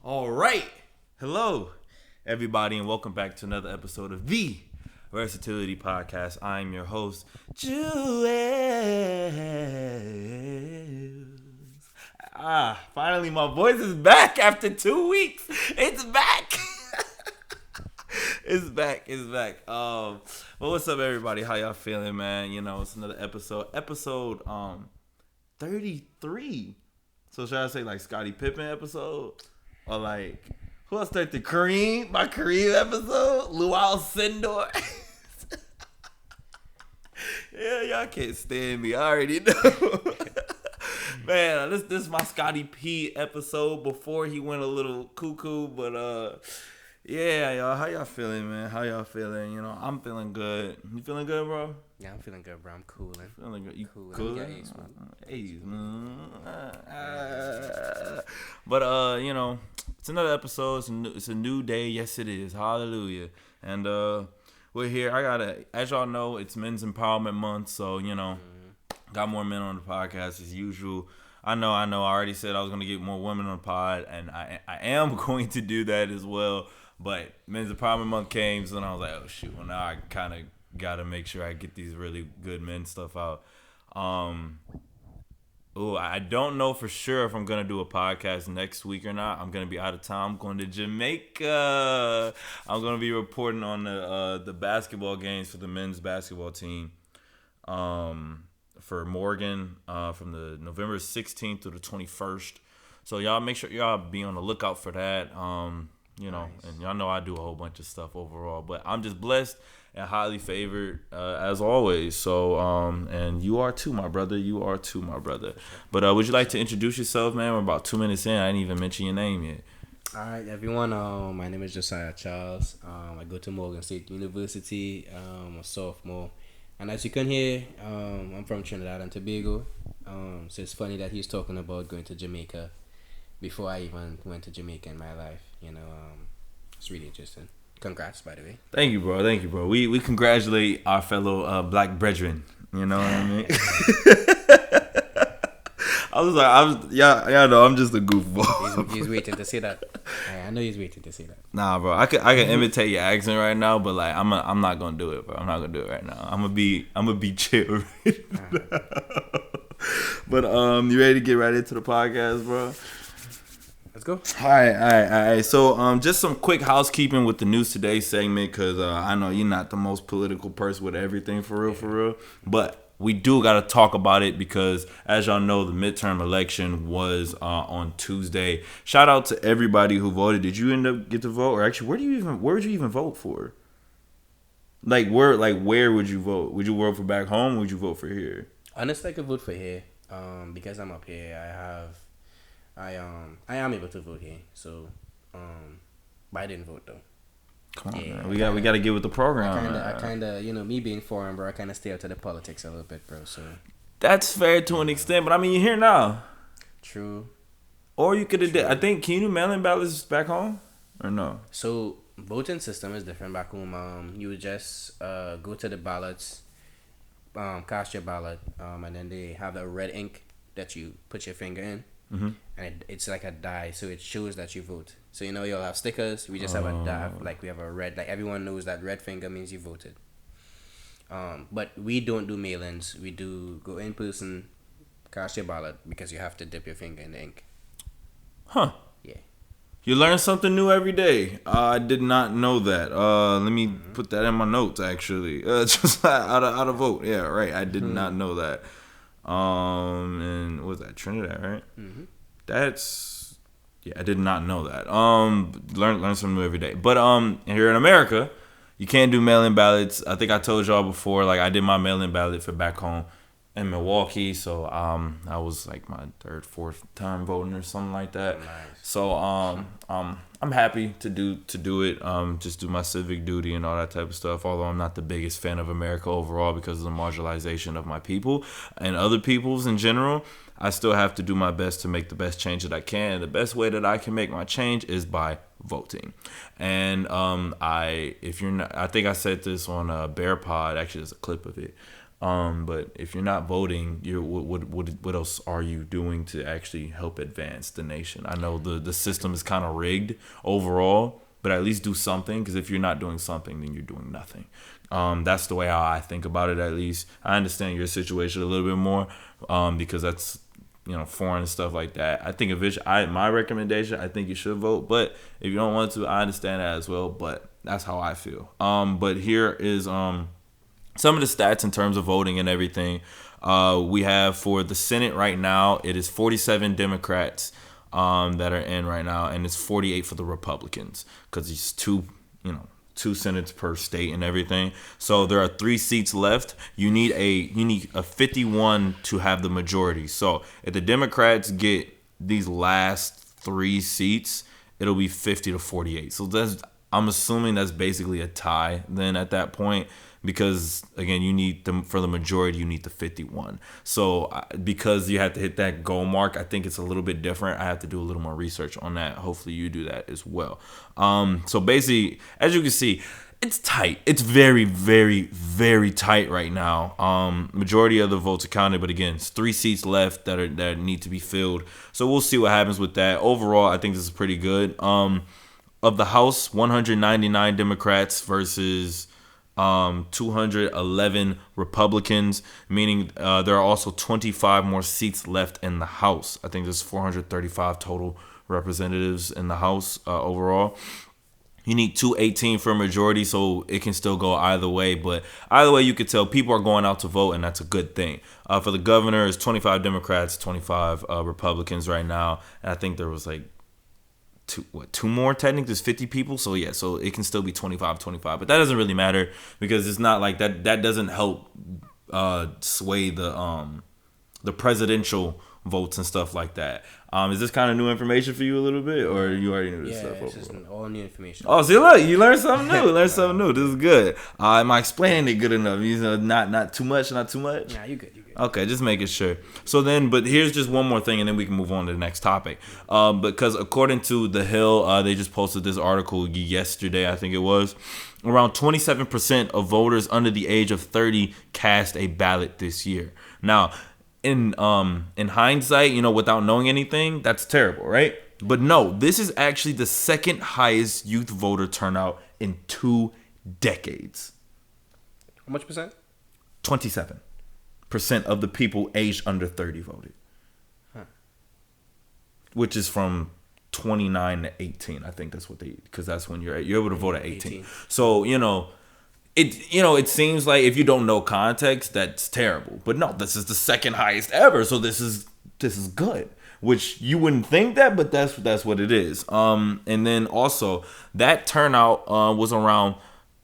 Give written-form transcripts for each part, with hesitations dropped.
All right. Hello, everybody, and welcome back to another episode of the Versatility Podcast. I'm your host, Juelz. Finally, my voice is back after 2 weeks. It's back. It's back. Well, what's up, everybody? How y'all feeling, man? You know, it's another episode 33. So should I say like Scottie Pippen episode? Or like, who else started Kareem? My Kareem episode? Luau Sendor? Yeah, y'all can't stand me. I already know. Man, this is my Scottie P episode before he went a little cuckoo. But, yeah, y'all. How y'all feeling, man? How y'all feeling? You know, I'm feeling good. You feeling good, bro? Yeah, I'm feeling good, bro. I'm cooling. Feeling good. You cooling? A's, man. But, you know, it's another episode. It's a new day. Yes, it is. Hallelujah. And we're here. As y'all know, it's Men's Empowerment Month. So, you know, got more men on the podcast as usual. I know. I already said I was going to get more women on the pod, and I am going to do that as well. But Men's Empowerment Month came, so then I was like, oh, shoot. Well, now I kind of got to make sure I get these really good men stuff out. I don't know for sure if I'm going to do a podcast next week or not. I'm going to be out of town. I'm going to Jamaica. I'm going to be reporting on the basketball games for the men's basketball team for Morgan from the November 16th to the 21st. So y'all make sure y'all be on the lookout for that. You know, nice. And y'all know I do a whole bunch of stuff overall. But I'm just blessed and highly favored as always. So, and you are too, my brother. You are too, my brother. But would you like to introduce yourself, man? We're about 2 minutes in. I didn't even mention your name yet. All right, everyone. My name is Josiah Juelz. I go to Morgan State University. I'm a sophomore. And as you can hear, I'm from Trinidad and Tobago. So it's funny that he's talking about going to Jamaica before I even went to Jamaica in my life. You know, it's really interesting. Congrats, by the way. Thank you, bro. We congratulate our fellow black brethren. You know what I mean? Y'all know I'm just a goofball. He's waiting to say that. I know he's waiting to say that. Nah, bro. I can imitate your accent right now, but like I'm not gonna do it, bro. I'm not gonna do it right now. I'm gonna be chill right now. But you ready to get right into the podcast, bro? Let's go. All right. So, just some quick housekeeping with the News Today segment, because I know you're not the most political person with everything, for real. But we do got to talk about it because, as y'all know, the midterm election was on Tuesday. Shout out to everybody who voted. Did you end up get to vote? Or actually, where would you even vote for? Where would you vote? Would you vote for back home, or would you vote for here? Honestly, I could vote for here. Because I'm up here, I am able to vote here, so but I didn't vote though. Come on, man. We got to get with the program. I kind of, you know, me being foreign, bro, I kind of stay out of the politics a little bit, bro. So that's fair to an extent, but I mean, you're here now. True. Or you could have did. I think, can you do mail-in ballots back home or no? So voting system is different back home. You would just go to the ballots, cast your ballot, and then they have a red ink that you put your finger in. Mm-hmm. And it's like a die, so it shows that you vote. So you know you'll have stickers. We just have a die, like we have a red. Like everyone knows that red finger means you voted. But we don't do mail-ins. We do go in person, cast your ballot because you have to dip your finger in the ink. Huh? Yeah. You learn something new every day. I did not know that. Let me put that in my notes. Actually, just how to vote. Yeah, right. I did not know that. And what was that, Trinidad, right? Mm-hmm. I did not know that. Learn something new every day. But here in America, you can't do mail-in ballots. I think I told y'all before, like I did my mail-in ballot for back home in Milwaukee. So I was like my third, fourth time voting or something like that. Nice. So I'm happy to do it. Just do my civic duty and all that type of stuff. Although I'm not the biggest fan of America overall because of the marginalization of my people and other peoples in general, I still have to do my best to make the best change that I can. And the best way that I can make my change is by voting. And I think I said this on Bear Pod. Actually, there's a clip of it. But if you're not voting, what else are you doing to actually help advance the nation? I know the system is kind of rigged overall, but at least do something, because if you're not doing something, then you're doing nothing. That's the way how I think about it, at least. I understand your situation a little bit more, because that's, foreign and stuff like that. I think my recommendation, I think you should vote, but if you don't want to, I understand that as well, but that's how I feel. But here is some of the stats in terms of voting and everything. We have for the Senate right now, it is 47 Democrats that are in right now, and it's 48 for the Republicans, because it's two senates per state and everything. So there are 3 seats left. You need a 51 to have the majority. So if the Democrats get these last 3 seats, it'll be 50 to 48. So I'm assuming that's basically a tie then at that point, because again, you need for the majority, you need the 51. So because you have to hit that goal mark, I think it's a little bit different. I have to do a little more research on that. Hopefully you do that as well. So basically, as you can see, it's tight. It's very, very, very tight right now. Majority of the votes are counted, but again, it's 3 seats left that need to be filled. So we'll see what happens with that. Overall, I think this is pretty good. Of the House, 199 Democrats versus 211 Republicans, meaning there are also 25 more seats left in the House. I think there's 435 total representatives in the House overall. You need 218 for a majority, so it can still go either way. But either way, you could tell people are going out to vote, and that's a good thing. For the governor, it's 25 Democrats, 25 Republicans right now. And I think there was like two more technically. There's 50 people, so yeah, so it can still be 25, but that doesn't really matter, because it's not like that doesn't help sway the presidential votes and stuff like that. Is this kind of new information for you a little bit, or you already knew this stuff? Yeah, it's just all new information. Oh, see, look, you learned something new. This is good. Am I explaining it good enough? Not too much, not too much. Nah, you good. Okay, just making sure. So then, but here's just one more thing, and then we can move on to the next topic. Because according to The Hill, they just posted this article yesterday, I think it was. Around 27% of voters under the age of 30 cast a ballot this year. Now, in hindsight, without knowing anything, that's terrible, right? But no, this is actually the second highest youth voter turnout in 2 decades. How much percent? 27% of the people aged under 30 voted. Huh. Which is from 29 to 18. I think that's what because that's when you're able to vote at 18. So, it seems like if you don't know context, that's terrible. But no, this is the second highest ever. So this is good. Which you wouldn't think that, but that's what it is. And then also that turnout was around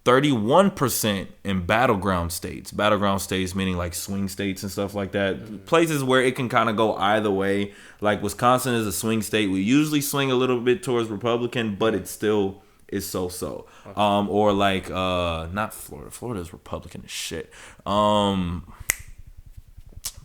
31% in battleground states. Battleground states meaning like swing states and stuff like that. Mm-hmm. Places where it can kind of go either way. Like Wisconsin is a swing state. We usually swing a little bit towards Republican, but it still is so-so. Okay. Or like not Florida. Florida's Republican as shit. I'm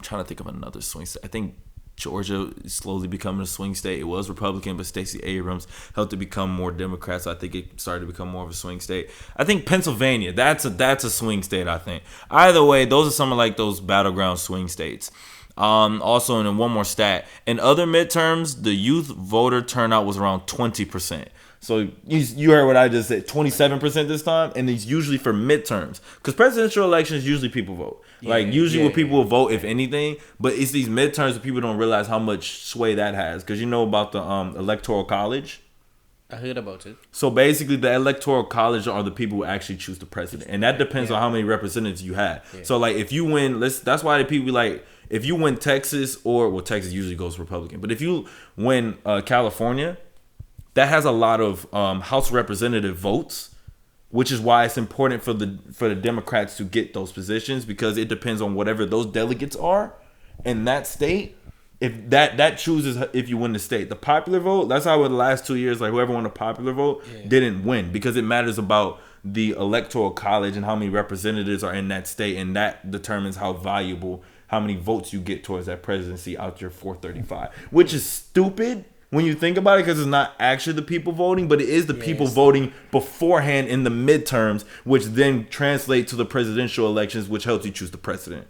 trying to think of another swing state. I think Georgia is slowly becoming a swing state. It was Republican, but Stacey Abrams helped it become more Democrat, so I think it started to become more of a swing state. I think Pennsylvania, that's a swing state, I think. Either way, those are some of like those battleground swing states. Also, and then one more stat. In other midterms, the youth voter turnout was around 20%. So you heard what I just said, 27% this time, and it's usually for midterms. Because presidential elections, usually people vote. What people will vote, if anything, but it's these midterms that people don't realize how much sway that has. Because you know about the electoral college? I heard about it. So basically, the electoral college are the people who actually choose the president. And that depends on how many representatives you have. Yeah. So like if you win, that's why the people be like, if you win Texas, Texas usually goes Republican. But if you win California, that has a lot of House representative votes, which is why it's important for the Democrats to get those positions, because it depends on whatever those delegates are in that state. If that chooses if you win the state. The popular vote, that's how in the last 2 years, like whoever won the popular vote didn't win, because it matters about the electoral college and how many representatives are in that state, and that determines how valuable, how many votes you get towards that presidency out your 435, which is stupid. when you think about it, because it's not actually the people voting, but it is the people voting beforehand in the midterms, which then translate to the presidential elections, which helps you choose the president.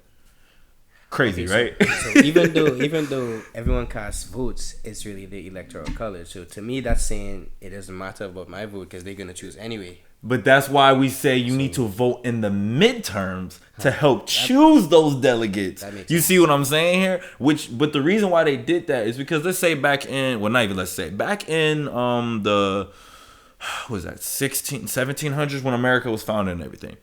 Crazy, right? So even though everyone casts votes, it's really the electoral college. So to me, that's saying it doesn't matter about my vote because they're gonna choose anyway. But that's why we say you need to vote in the midterms to help choose those delegates. You see what I'm saying here? But the reason why they did that is because back in the what was that 1700s when America was founded and everything.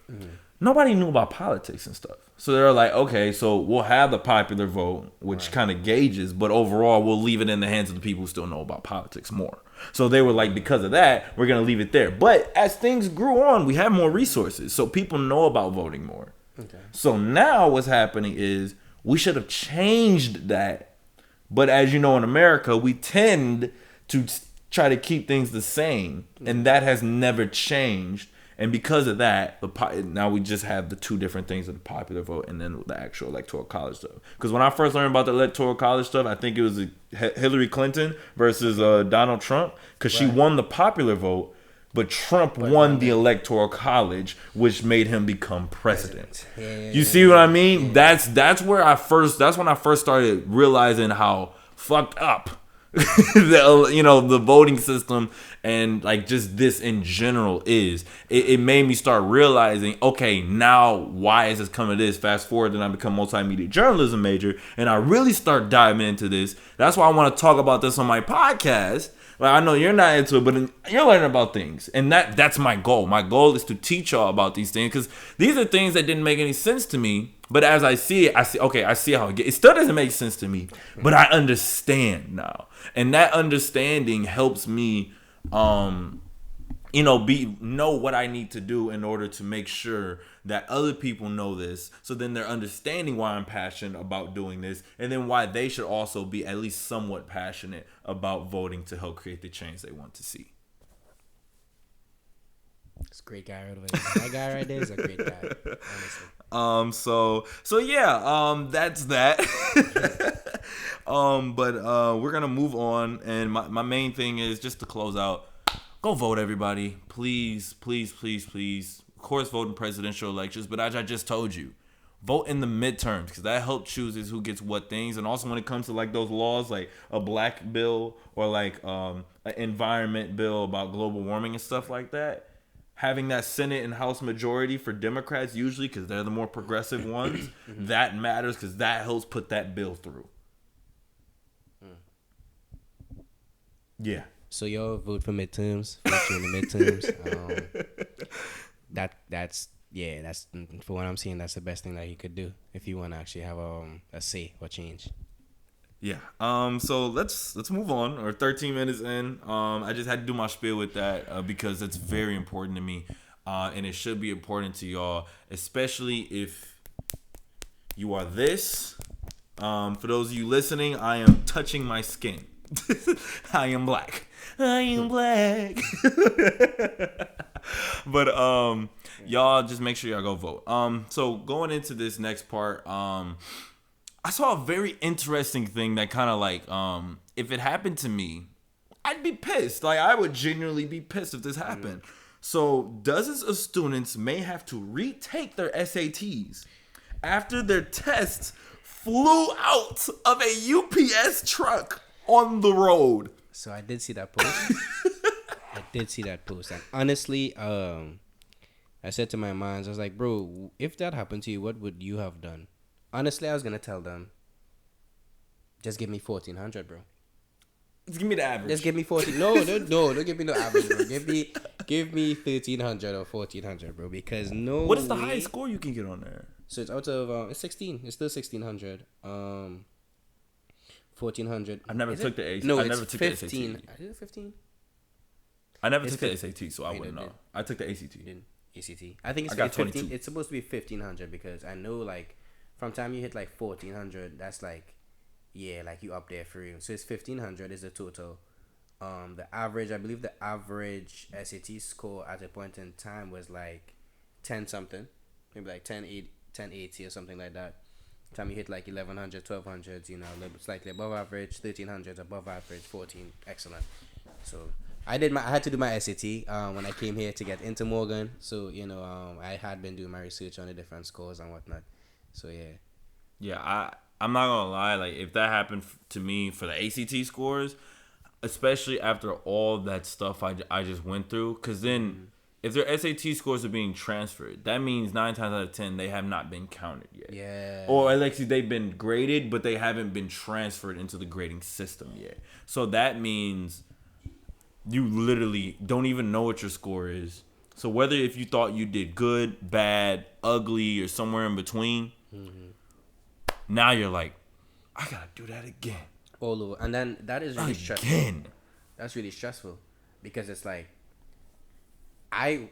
Nobody knew about politics and stuff. So they're like, okay, so we'll have the popular vote, which kind of gauges, but overall we'll leave it in the hands of the people who still know about politics more. So they were like, because of that, we're going to leave it there. But as things grew on, we have more resources. So people know about voting more. Okay. So now what's happening is we should have changed that. But as you know, in America, we tend to try to keep things the same. And that has never changed. And because of that, now we just have the two different things of the popular vote and then the actual electoral college stuff. Because when I first learned about the electoral college stuff, I think it was Hillary Clinton versus Donald Trump, because she won the popular vote, but Trump won the electoral college, which made him become president. You see what I mean? That's when I first started realizing how fucked up the voting system and like just this in general is. It made me start realizing, okay, now why is this coming to this? Fast forward, then I become multimedia journalism major and I really start diving into this. That's why I want to talk about this on my podcast. Like, I know you're not into it, but you're learning about things, and that's my goal. My goal is to teach y'all about these things, because these are things that didn't make any sense to me. But as I see it, I see how it gets. It still doesn't make sense to me, but I understand now, and that understanding helps me, know what I need to do in order to make sure that other people know this. So then they're understanding why I'm passionate about doing this, and then why they should also be at least somewhat passionate about voting to help create the change they want to see. It's a great guy right over there. That guy right there is a great guy, So honestly. that's that. But we're gonna move on, and my main thing is just to close out. Go vote, everybody. Please, please, please, please. Of course, vote in presidential elections, but as I just told you, vote in the midterms, because that helps chooses who gets what things. And also when it comes to like those laws, like a black bill or like an environment bill about global warming and stuff like that, having that Senate and House majority for Democrats usually, because they're the more progressive ones, that matters, because that helps put that bill through. Yeah. So y'all vote for midterms. Vote in the midterms. That's for what I'm seeing. That's the best thing that you could do if you want to actually have a say or change. Yeah. So let's move on. We're 13 minutes in. I just had to do my spiel with that because it's very important to me, and it should be important to y'all, especially if you are this. For those of you listening, I am touching my skin. I am black. I am black. But y'all just make sure y'all go vote. So going into this next part, I saw a very interesting thing that kind of like if it happened to me, I'd be pissed. Like, I would genuinely be pissed if this happened. So dozens of students may have to retake their SATs after their tests flew out of a UPS truck on the road. So I did see that post. And honestly, I said to my mind, I was like, bro, if that happened to you, what would you have done? Honestly, I was gonna tell them, just give me 1,400, bro. Just give me the average. Just give me 14. No, don't give me no average, bro. Give me 1,300 or 1,400, bro. Because no. What is the highest score you can get on there? So it's out of it's 16. It's still 1,600. 1,400. I never took the ACT. No, I it's never took 15. the SAT. Is it 15? I never took the SAT, so I wouldn't know. I took the ACT. ACT. I think it's 15. It's supposed to be 1,500 because I know, like, from time you hit like 1,400, that's like, yeah, like you up there for you. So it's 1,500 is the total. The average, I believe the average SAT score at a point in time was like 10 something, maybe like 1080 or something like that. Time you hit like 1100, 1200s, you know, a little slightly above average, 1300s above average, 14 excellent. So I had to do my SAT when I came here to get into Morgan. So you know, I had been doing my research on the different scores and whatnot. So yeah. Yeah, I'm not gonna lie. Like if that happened to me for the ACT scores, especially after all that stuff I just went through, because then if their SAT scores are being transferred, that means 9 times out of 10 they have not been counted yet. Yeah. Or at least they've been graded, but they haven't been transferred into the grading system yet. So that means you literally don't even know what your score is. So whether if you thought you did good, bad, ugly, or somewhere in between, now you're like, I gotta do that again. All over, and then that is really stressful. That's really stressful because it's like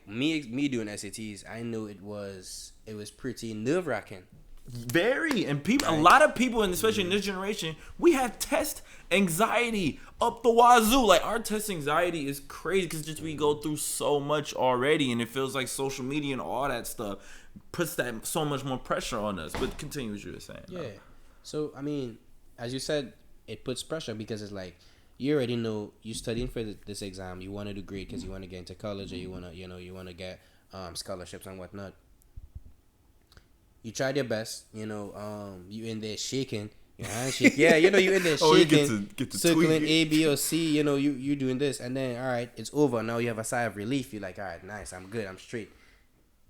me doing SATs. I know it was pretty nerve wracking. Very, and people, a lot of people, and especially in this generation, we have test anxiety up the wazoo. Like our test anxiety is crazy because just we go through so much already, and it feels like social media and all that stuff puts that so much more pressure on us. But continue what you were saying. Yeah. So I mean, as you said, it puts pressure because it's like you already know you're studying for this exam. You want to do great because you want to get into college or you want to get scholarships and whatnot. You tried your best, you in there shaking, your hands shaking. Yeah, you in there shaking, you get to circling A, B, or C, you doing this. And then, all right, it's over. Now you have a sigh of relief. You're like, all right, nice, I'm good, I'm straight.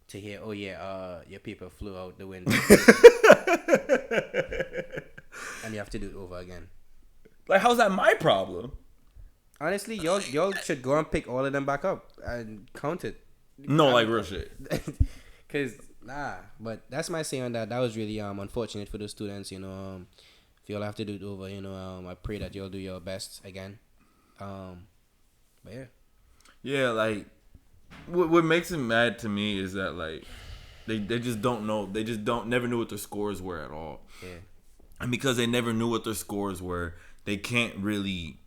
To hear, oh yeah, your paper flew out the window. And you have to do it over again. Like, how's that my problem? Honestly, y'all should go and pick all of them back up and count it. No, like real shit. Cause but that's my say on that. That was really unfortunate for the students. If y'all have to do it over, I pray that y'all do your best again. But yeah. Yeah, like what makes it mad to me is that like they just don't know. They just never knew what their scores were at all. Yeah. And because they never knew what their scores were, they can't really,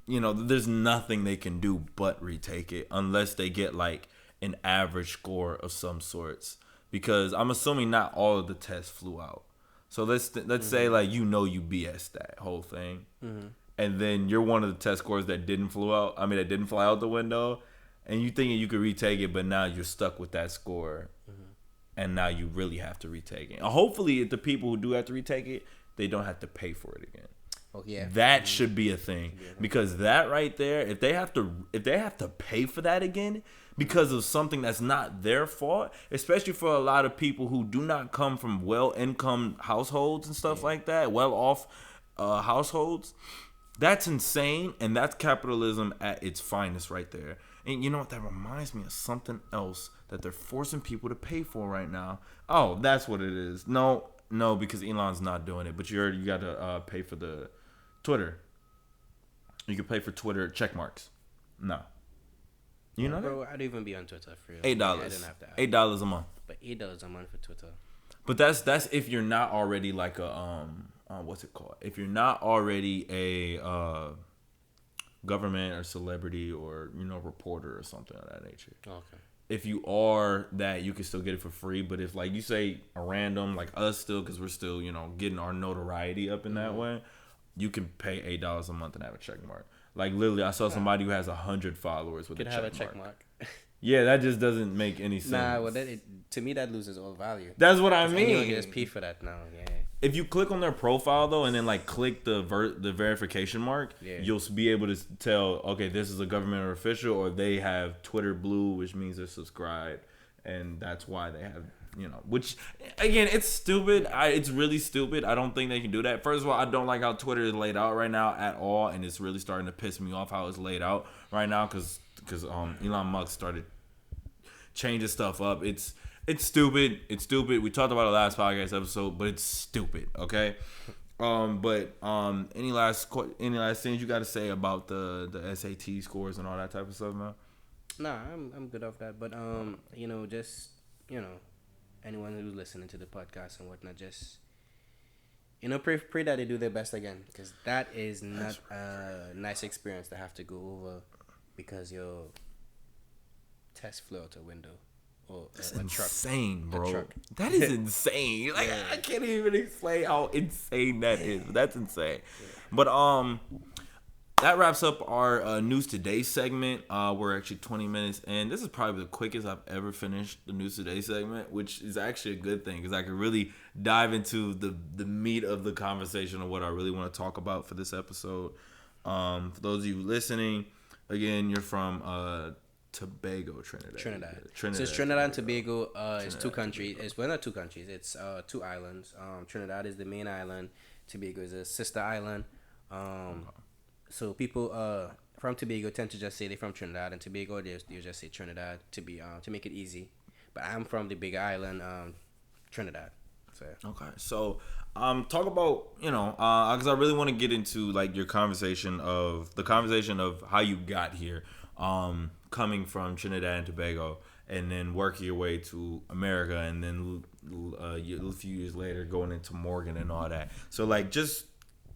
there's nothing they can do but retake it unless they get like an average score of some sorts. Because I'm assuming not all of the tests flew out. So let's say like you BS that whole thing, and then you're one of the test scores that didn't fly out the window, and you thinking you could retake it, but now you're stuck with that score. And now you really have to retake it. And hopefully, if the people who do have to retake it, they don't have to pay for it again. Oh yeah, that should be a thing because that right there, if they have to pay for that again because of something that's not their fault, especially for a lot of people who do not come from well-income households and stuff like that, well-off households, that's insane, and that's capitalism at its finest right there. And you know what? That reminds me of something else that they're forcing people to pay for right now. Oh, that's what it is. No, because Elon's not doing it. But you got to pay for the Twitter. You can pay for Twitter check marks. No. You know bro, that? I'd even be on Twitter for real. $8. I didn't have to $8 a month. But $8 a month for Twitter. But that's if you're not already like a what's it called? If you're not already a government or celebrity or reporter or something of that nature. Okay. If you are that, you can still get it for free. But if like you say a random like us still, because we're still getting our notoriety up in that way, you can pay $8 a month and have a check mark. Like literally, I saw somebody who has 100 followers with a check mark. Yeah, that just doesn't make any sense. Nah, well, to me that loses all value. That's what I mean. Anyone can just pay for that now. Yeah. If you click on their profile though, and then like click the verification mark, you'll be able to tell, okay, this is a government official, or they have Twitter Blue, which means they're subscribed, and that's why they have, which again, it's stupid. It's really stupid. I don't think they can do that. First of all, I don't like how Twitter is laid out right now at all, and it's really starting to piss me off how it's laid out right now because Elon Musk started changing stuff up. It's stupid. It's stupid. We talked about it last podcast episode, but it's stupid. Okay. Any last things you got to say about the SAT scores and all that type of stuff, man? Nah, I'm good off that. But anyone who's listening to the podcast and whatnot, just pray that they do their best again, because that is not a nice experience to have to go over because your test flew out a window. or That's a truck. insane, bro. A truck. That is insane. Like I can't even explain how insane that is. That's insane. Yeah. But that wraps up our News Today segment. We're actually 20 minutes, and this is probably the quickest I've ever finished the News Today segment, which is actually a good thing because I can really dive into the meat of the conversation of what I really want to talk about for this episode. For those of you listening, again, you're from Tobago, Trinidad. So it's Trinidad and Tobago. It's two countries. It's not two countries. It's two islands. Trinidad is the main island. Tobago is a sister island. So people from Tobago tend to just say they're from Trinidad and Tobago. They just say Trinidad to make it easy. But I'm from the big island, Trinidad. So okay, so talk about because I really want to get into like your conversation of how you got here, coming from Trinidad and Tobago, and then working your way to America, and then a few years later going into Morgan and all that. So like just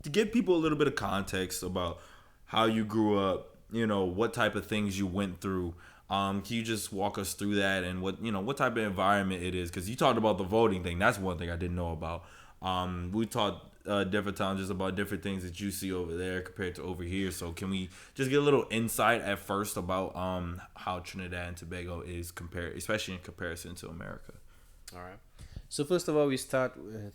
to give people a little bit of context about how you grew up, what type of things you went through. Can you just walk us through that and what type of environment it is? Because you talked about the voting thing. That's one thing I didn't know about. We talked different times just about different things that you see over there compared to over here. So can we just get a little insight at first about how Trinidad and Tobago is compared, especially in comparison to America? all right. So first of all, we start with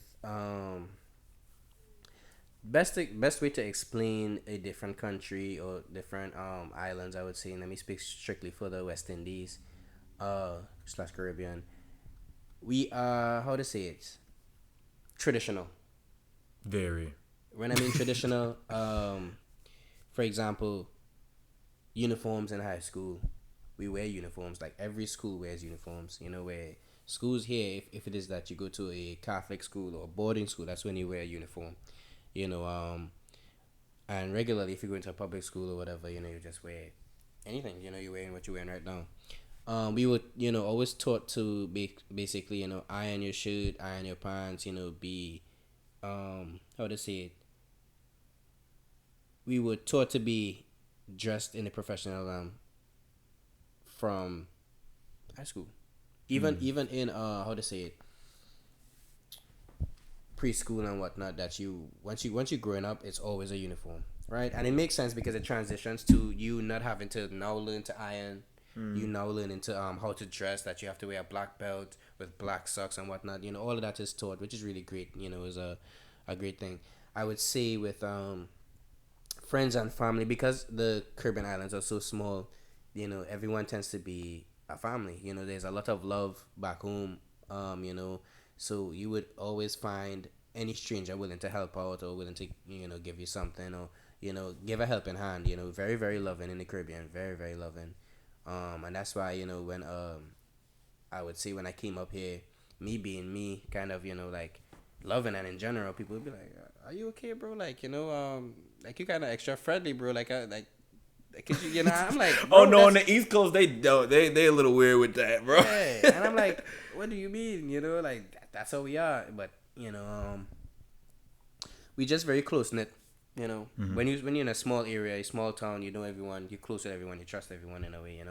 best way to explain a different country or different islands, I would say, and let me speak strictly for the West Indies / Caribbean. We are, how to say it, traditional. Very. When I mean traditional, for example, uniforms in high school, we wear uniforms. Like every school wears uniforms. Where schools here, if it is that you go to a Catholic school or boarding school, that's when you wear a uniform. And regularly if you go into a public school or whatever, you just wear anything, you're wearing what you're wearing right now. We would, always taught to basically, iron your shirt, iron your pants, be, how to say it, we were taught to be dressed in a professional, from high school, even in, how to say it, preschool and whatnot, that once you growing up, it's always a uniform, right? And it makes sense because it transitions to you not having to now learn to iron. You now learn into how to dress, that you have to wear a black belt with black socks and whatnot. All of that is taught, which is really great. Is a great thing. I would say with friends and family, because the Caribbean islands are so small, everyone tends to be a family. There's a lot of love back home. So you would always find any stranger willing to help out or willing to, give you something or, give a helping hand. Very, very loving in the Caribbean. Very, very loving. And that's why, when I would say when I came up here, me being me, kind of, like loving, and in general, people would be like, "Are you okay, bro? Like, like you kind of extra friendly, bro. Like, cause I'm like, oh no, on the East Coast they a little weird with that, bro. Yeah, and I'm like, what do you mean? Like that's how we are. But we just very close knit. Mm-hmm. When you're in a small area, a small town, you know everyone, you're close to everyone, you trust everyone in a way.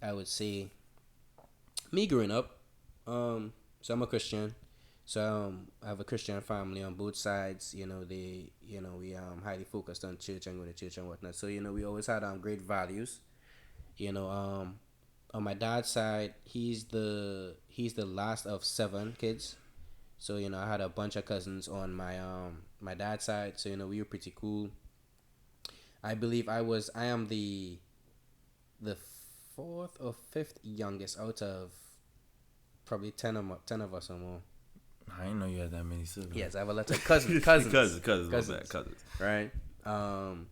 I would say me growing up, so I'm a Christian. So I have a Christian family on both sides. We highly focused on church and going to church and whatnot. So we always had great values. On my dad's side, he's the last of 7 kids. So I had a bunch of cousins on my dad's side. So we were pretty cool. I believe I am the 4th or 5th youngest out of probably 10 of us or more. I didn't know you had that many siblings. Yes, I have a lot of cousins. Right. On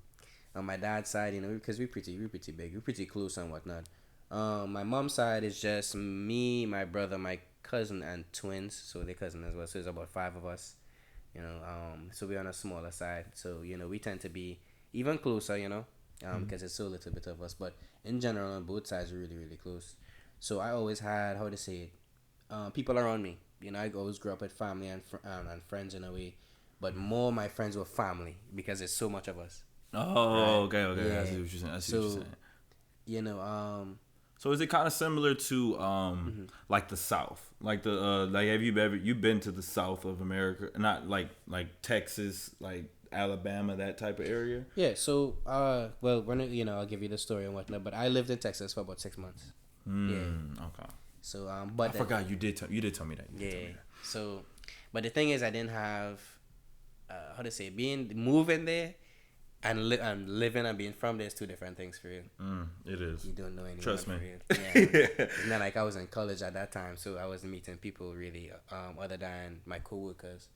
my dad's side, because we're pretty big, we're pretty close and whatnot. My mom's side is just me, my brother, my cousin, and twins. So they're cousins as well. So it's about 5 of us. So we're on a smaller side. So we tend to be even closer. Because it's so little bit of us. But in general, on both sides, we're really, really close. So I always had, how to say it, people around me. I always grew up with family and friends in a way, but more my friends were family because there's so much of us. Oh, right? okay. Yeah. I see what you're saying. So, So is it kind of similar to like the South, like the like have you been to the South of America? Not like Texas, like Alabama, that type of area. Yeah. So well, when I'll give you the story and whatnot. But I lived in Texas for about 6 months. Yeah. Okay. So but I forgot you did tell me that. Yeah. So, but the thing is, I didn't have how to say moving there and living and being from there is two different things for you. It is. You don't know anyone. Trust me. For real. Yeah. It's not like I was in college at that time, so I wasn't meeting people really, other than my coworkers.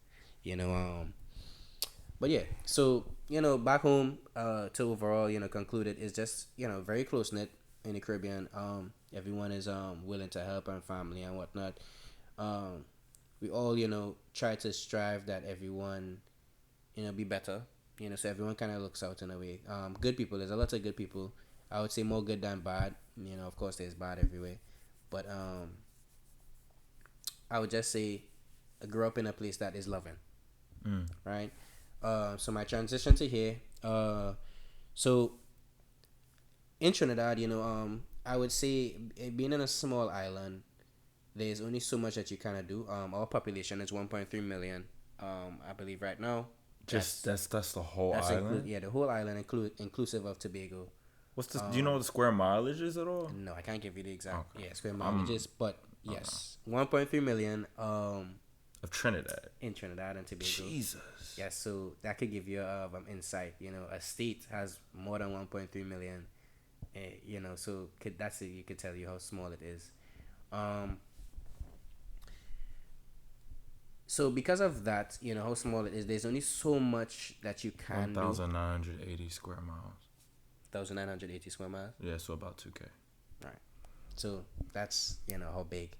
But yeah, so back home, to overall, concluded is just very close knit in the Caribbean. Everyone is willing to help and family and whatnot. We all try to strive that everyone be better. So everyone kind of looks out in a way. Good people. There's a lot of good people. I would say more good than bad. Of course, there's bad everywhere, but I would just say I grew up in a place that is loving, right? So my transition to here. So in Trinidad, I would say being in a small island, there's only so much that you kind of do. Our population is 1.3 million. I believe right now. That's the whole island. The whole island inclusive of Tobago. What's the? Do you know what the square mileage is at all? No, I can't give you the exact square mileages, but yes, 1.3 million. Of Trinidad. In Trinidad and Tobago. Jesus. Yes, so that could give you insight. A state has more than 1.3 million. So you could tell you how small it is. So because of that, how small it is, there's only so much that you can 1,980 square miles. 1,980 square miles? Yeah, so about 2K. Right. So that's, how big,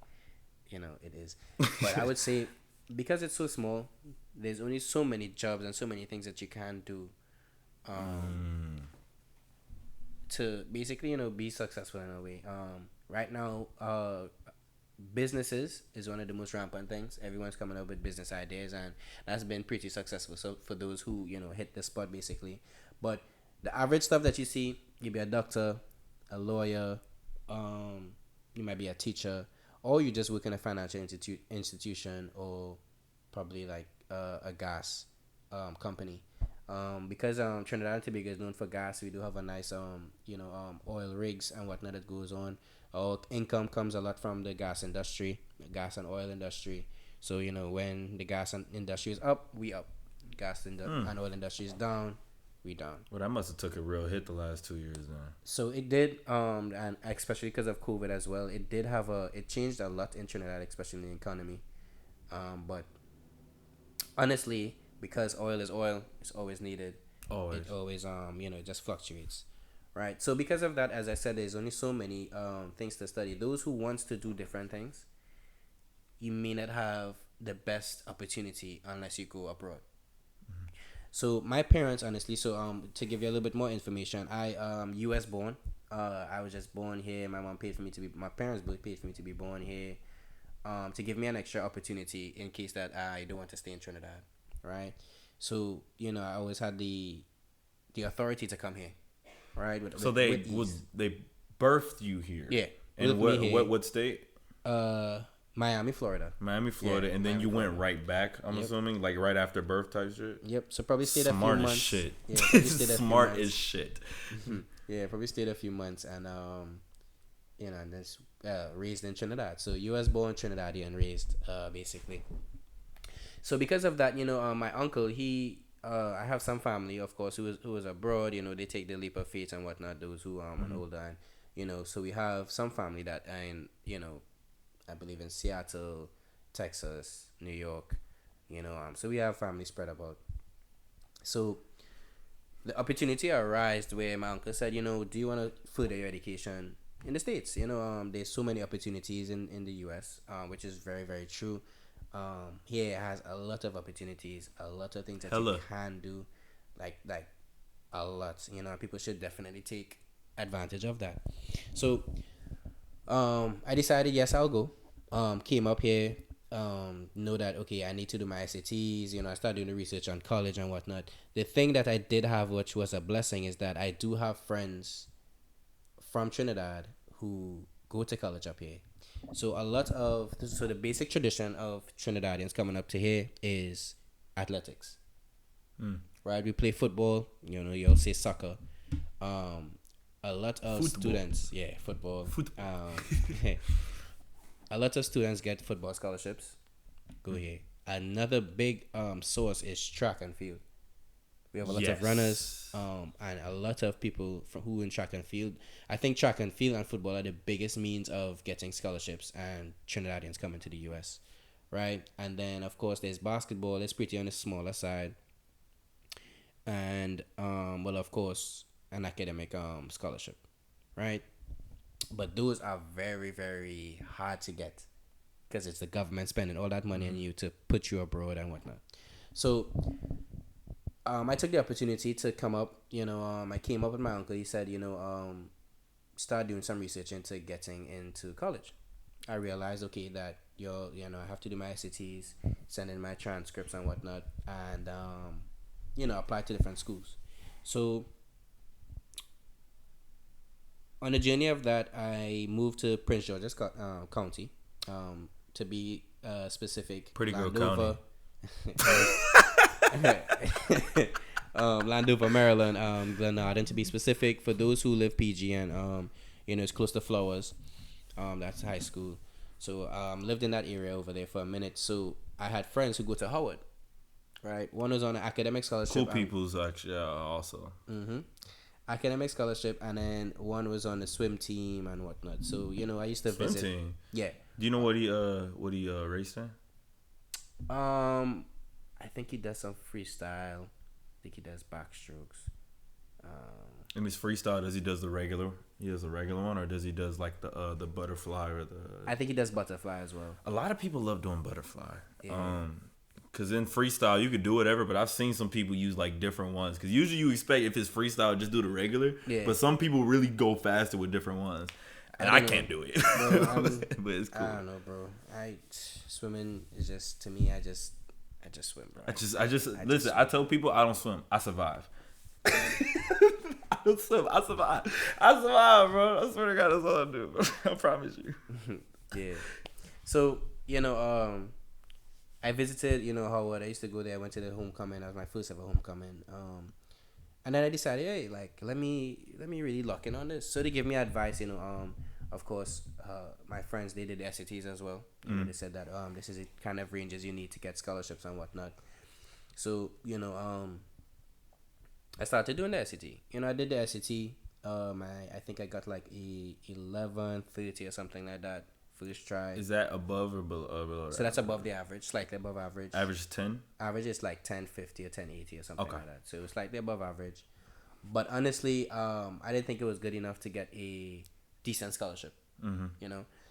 it is. But I would say because it's so small, there's only so many jobs and so many things that you can do to basically, be successful in a way. Right now, businesses is one of the most rampant things. Everyone's coming up with business ideas, and that's been pretty successful. So for those who hit the spot basically, but the average stuff that you see, you be a doctor, a lawyer, you might be a teacher, or you just work in a financial institution, or probably like a gas company. Because Trinidad and Tobago is known for gas, we do have a nice oil rigs and whatnot that goes on. Our income comes a lot from the gas industry, gas and oil industry. So when the gas industry is up, we up. Gas and oil industry is down, we down. Well, that must have took a real hit the last 2 years then. So it did, and especially because of COVID as well. It changed a lot in Trinidad, especially in the economy. But honestly, because oil is oil, it's always needed. Always. It always it just fluctuates. Right. So because of that, as I said, there's only so many things to study. Those who wants to do different things, you may not have the best opportunity unless you go abroad. Mm-hmm. So my parents, honestly, to give you a little bit more information, I US born. I was just born here. My parents both paid for me to be born here, to give me an extra opportunity in case that I don't want to stay in Trinidad. Right. So I always had the authority to come here. Right. They birthed you here. Yeah. And what state? Miami, Florida. Yeah, and then you went right back. I'm assuming, like right after birth type shit. Yep. So probably stayed a few months. Smart as shit. Yeah, probably stayed a few Smart months. as shit. Yeah, probably stayed a few months and and then raised in Trinidad. So US born Trinidadian, raised basically. So because of that, my uncle, I have some family, of course, who is abroad. They take the leap of faith and whatnot. Those who are older, and so we have some family that are in, I believe in Seattle, Texas, New York, so we have family spread about. So the opportunity arose where my uncle said, do you want to further your education in the States? There's so many opportunities in the US, which is very, very true. Here has a lot of opportunities, a lot of things that you can do, like a lot. People should definitely take advantage of that. So, I decided yes, I'll go. Came up here, know that okay, I need to do my SATs. I started doing the research on college and whatnot. The thing that I did have, which was a blessing, is that I do have friends from Trinidad who go to college up here. So the basic tradition of Trinidadians coming up to here is athletics. Right? We play football, you'll say soccer. A lot of students, football. A lot of students get football scholarships. Go here. Another big source is track and field. We have a lot of runners, and a lot of people who in track and field. I think track and field and football are the biggest means of getting scholarships and Trinidadians coming to the U.S. Right? And then, of course, there's basketball. It's pretty on the smaller side. And, of course, an academic scholarship. Right? But those are very, very hard to get because it's the government spending all that money on you to put you abroad and whatnot. So, I took the opportunity to come up, I came up with my uncle. He said, start doing some research into getting into college. I realized, okay, that, I have to do my SATs, send in my transcripts and whatnot, and, apply to different schools. So, on the journey of that, I moved to Prince George's County, to be specific. Pretty good county. Landover, Maryland, Glenarden to be specific. For those who live PG and it's close to Flowers, that's high school. So lived in that area over there for a minute. So I had friends who go to Howard, right? One was on an academic scholarship. Cool people's actually also. Academic scholarship, and then one was on the swim team and whatnot. So I used to visit. Swim team. Yeah. Do you know what he raced in? I think he does some freestyle. I think he does backstrokes. In his freestyle, does he does the regular? He does the regular one, or does he does like the butterfly or the? I think he does butterfly as well. A lot of people love doing butterfly. Yeah. Cause in freestyle you could do whatever, but I've seen some people use like different ones. Cause usually you expect if it's freestyle just do the regular. Yeah. But some people really go faster with different ones, and I can't do it. Bro, but it's cool. I don't know, bro. Swimming is just to me. I just swim, bro. I just listen. I tell people I don't swim. I survive. I don't swim. I survive, bro. I swear to God, that's all I do. I promise you. Yeah. So I visited, Howard. I used to go there. I went to the homecoming. That was my first ever homecoming. And then I decided, hey, like let me really lock in on this. So they give me advice, of course, my friends, they did the SATs as well. They said that this is the kind of ranges you need to get scholarships and whatnot. So I started doing the SAT. I did the SAT. I think I got like a 11:30 or something like that. First try. Is that above or below? So that's above the average, slightly above average. Average 10? Average is like 1050 or 1080 or something like that. So it was slightly above average. But honestly, I didn't think it was good enough to get a decent scholarship.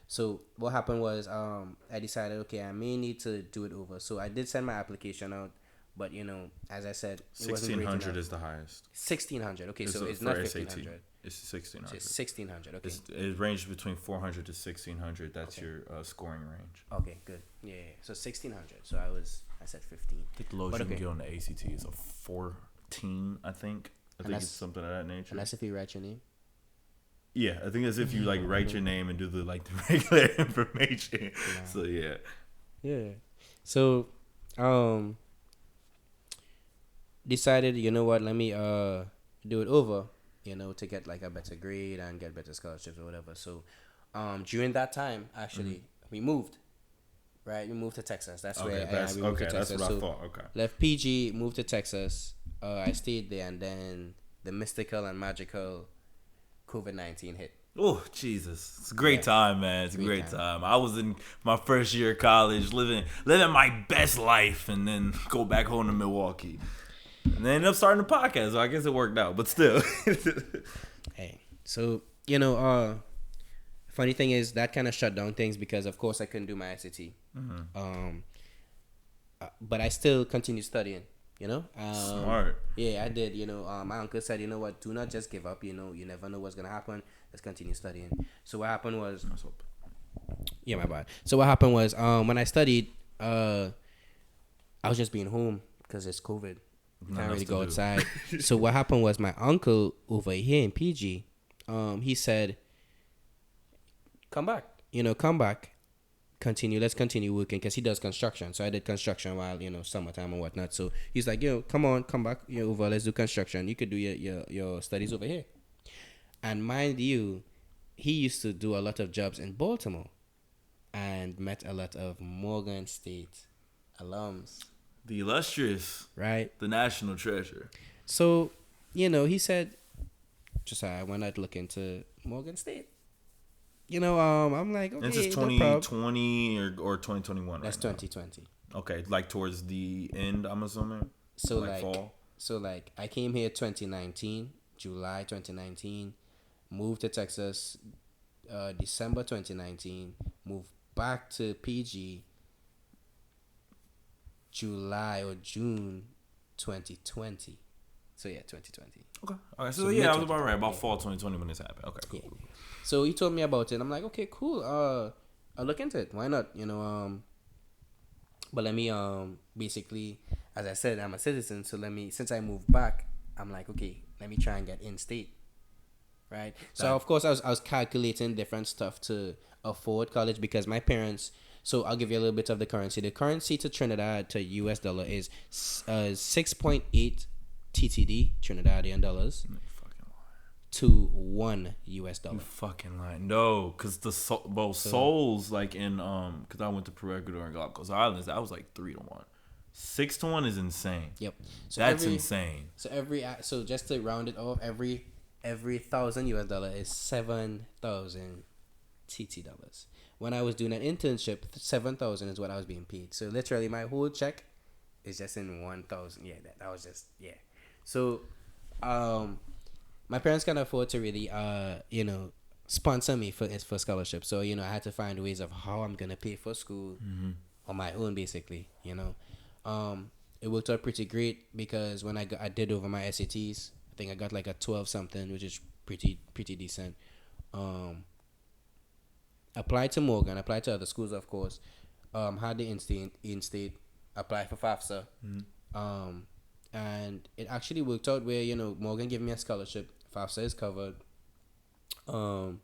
So what happened was I decided, okay, I may need to do it over. So I did send my application out. But, as I said, it 1,600 is the highest. 1,600. Okay, so it's not 1,500. It's 1,600. So it's 1,600. Okay. It ranges between 400 to 1,600. That's your scoring range. Okay, good. Yeah. So 1,600. So I said 15. I think the lowest you can get on the ACT is a 14. I think it's something of that nature. And that's if you write your name. Yeah, I think that's if you like write your name and do the regular information. Yeah. So yeah. Yeah. So decided, let me do it over, to get like a better grade and get better scholarships or whatever. So during that time, actually, we moved. Right, we moved to Texas. That's where we moved to Texas. That's what I thought. Okay. Left PG, moved to Texas. I stayed there, and then the mystical and magical COVID-19 hit. Oh, Jesus. It's a great time, man. It's a great time. I was in my first year of college, living my best life, and then go back home to Milwaukee. And then ended up starting the podcast, so I guess it worked out, but still. Hey, so, funny thing is that kind of shut down things because, of course, I couldn't do my SAT. But I still continued studying, Smart. Yeah, I did. My uncle said, do not just give up. You never know what's going to happen. Let's continue studying. So what happened was... Yeah, my bad. So what happened was when I studied, I was just being home because it's COVID. Can't really go outside. So what happened was my uncle over here in PG, he said, come back. Come back. Let's continue working because he does construction. So I did construction while, summertime and whatnot. So he's like, come on, come back over. Let's do construction. You could do your studies over here. And mind you, he used to do a lot of jobs in Baltimore and met a lot of Morgan State alums. The illustrious. Right. The national treasure. So, he said, Josiah, why not look into Morgan State? I'm like, okay, this is 2020 or 2021. That's right 2020. Now. Okay, like towards the end, I'm assuming. So like fall. So I came here 2019, July 2019, moved to Texas, December 2019, moved back to PG, July or June 2020. So yeah, 2020. Okay. All right. So yeah, I was about right. About fall 2020 when this happened. Okay. Cool. Yeah. So he told me about it. I'm like, okay, cool. I'll look into it. Why not? But let me basically, as I said, I'm a citizen. So since I moved back, I'm like, okay, let me try and get in state. Right. So of course I was calculating different stuff to afford college because my parents. So I'll give you a little bit of the currency. The currency to Trinidad to US dollar is 6.8 TTD, Trinidadian dollars, to $1 US. You fucking lying. No, because both souls, like in, because I went to Peru, Ecuador, and Galapagos Islands, that was like 3-1. 6-1 is insane. Yep. So that's insane. So just to round it off, every 1,000 US dollar is 7,000 TT dollars. When I was doing an internship, 7,000 is what I was being paid. So literally my whole check is just in 1,000. Yeah, that was just, yeah. So, my parents can't afford to really, sponsor me for scholarship. So, I had to find ways of how I'm gonna pay for school on my own, basically. It worked out pretty great because when I did over my SATs, I think I got like a 12 something, which is pretty decent. Applied to Morgan, applied to other schools, of course. Had the in-state, applied for FAFSA. And it actually worked out where, Morgan gave me a scholarship. FAFSA is covered. And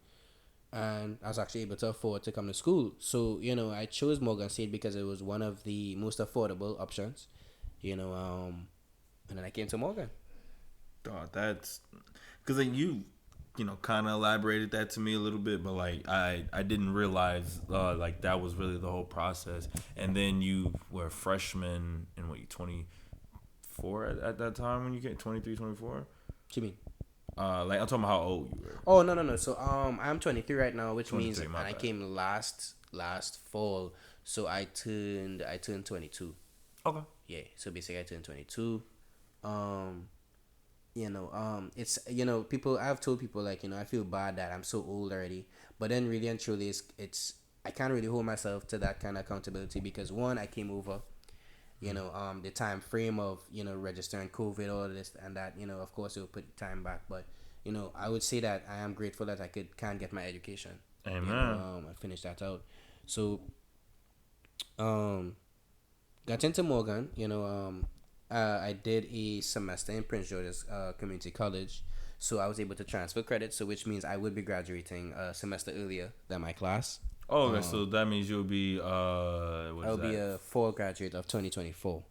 I was actually able to afford to come to school. So, I chose Morgan State because it was one of the most affordable options. And then I came to Morgan. God, that's... Because then you kind of elaborated that to me a little bit, but, like, I didn't realize, like, that was really the whole process. And then you were a freshman in, what, you 24 at that time when you came? 23, 24? What you mean? Like, I'm talking about how old you were. Oh, no. So, I'm 23 right now, which means I came last fall. So, I turned 22. Okay. Yeah, so basically I turned 22. It's, people, I've told people, like, I feel bad that I'm so old already. But then really and truly, it's I can't really hold myself to that kind of accountability because, one, I came over. The time frame of, registering COVID, all this and that, of course it will put time back. But, I would say that I am grateful that I can get my education. Amen. I finished that out. So, got into Morgan, I did a semester in Prince George's Community College. So I was able to transfer credits, so which means I would be graduating a semester earlier than my class. Oh, okay, so that means you'll be I'll be a fall graduate of 2024.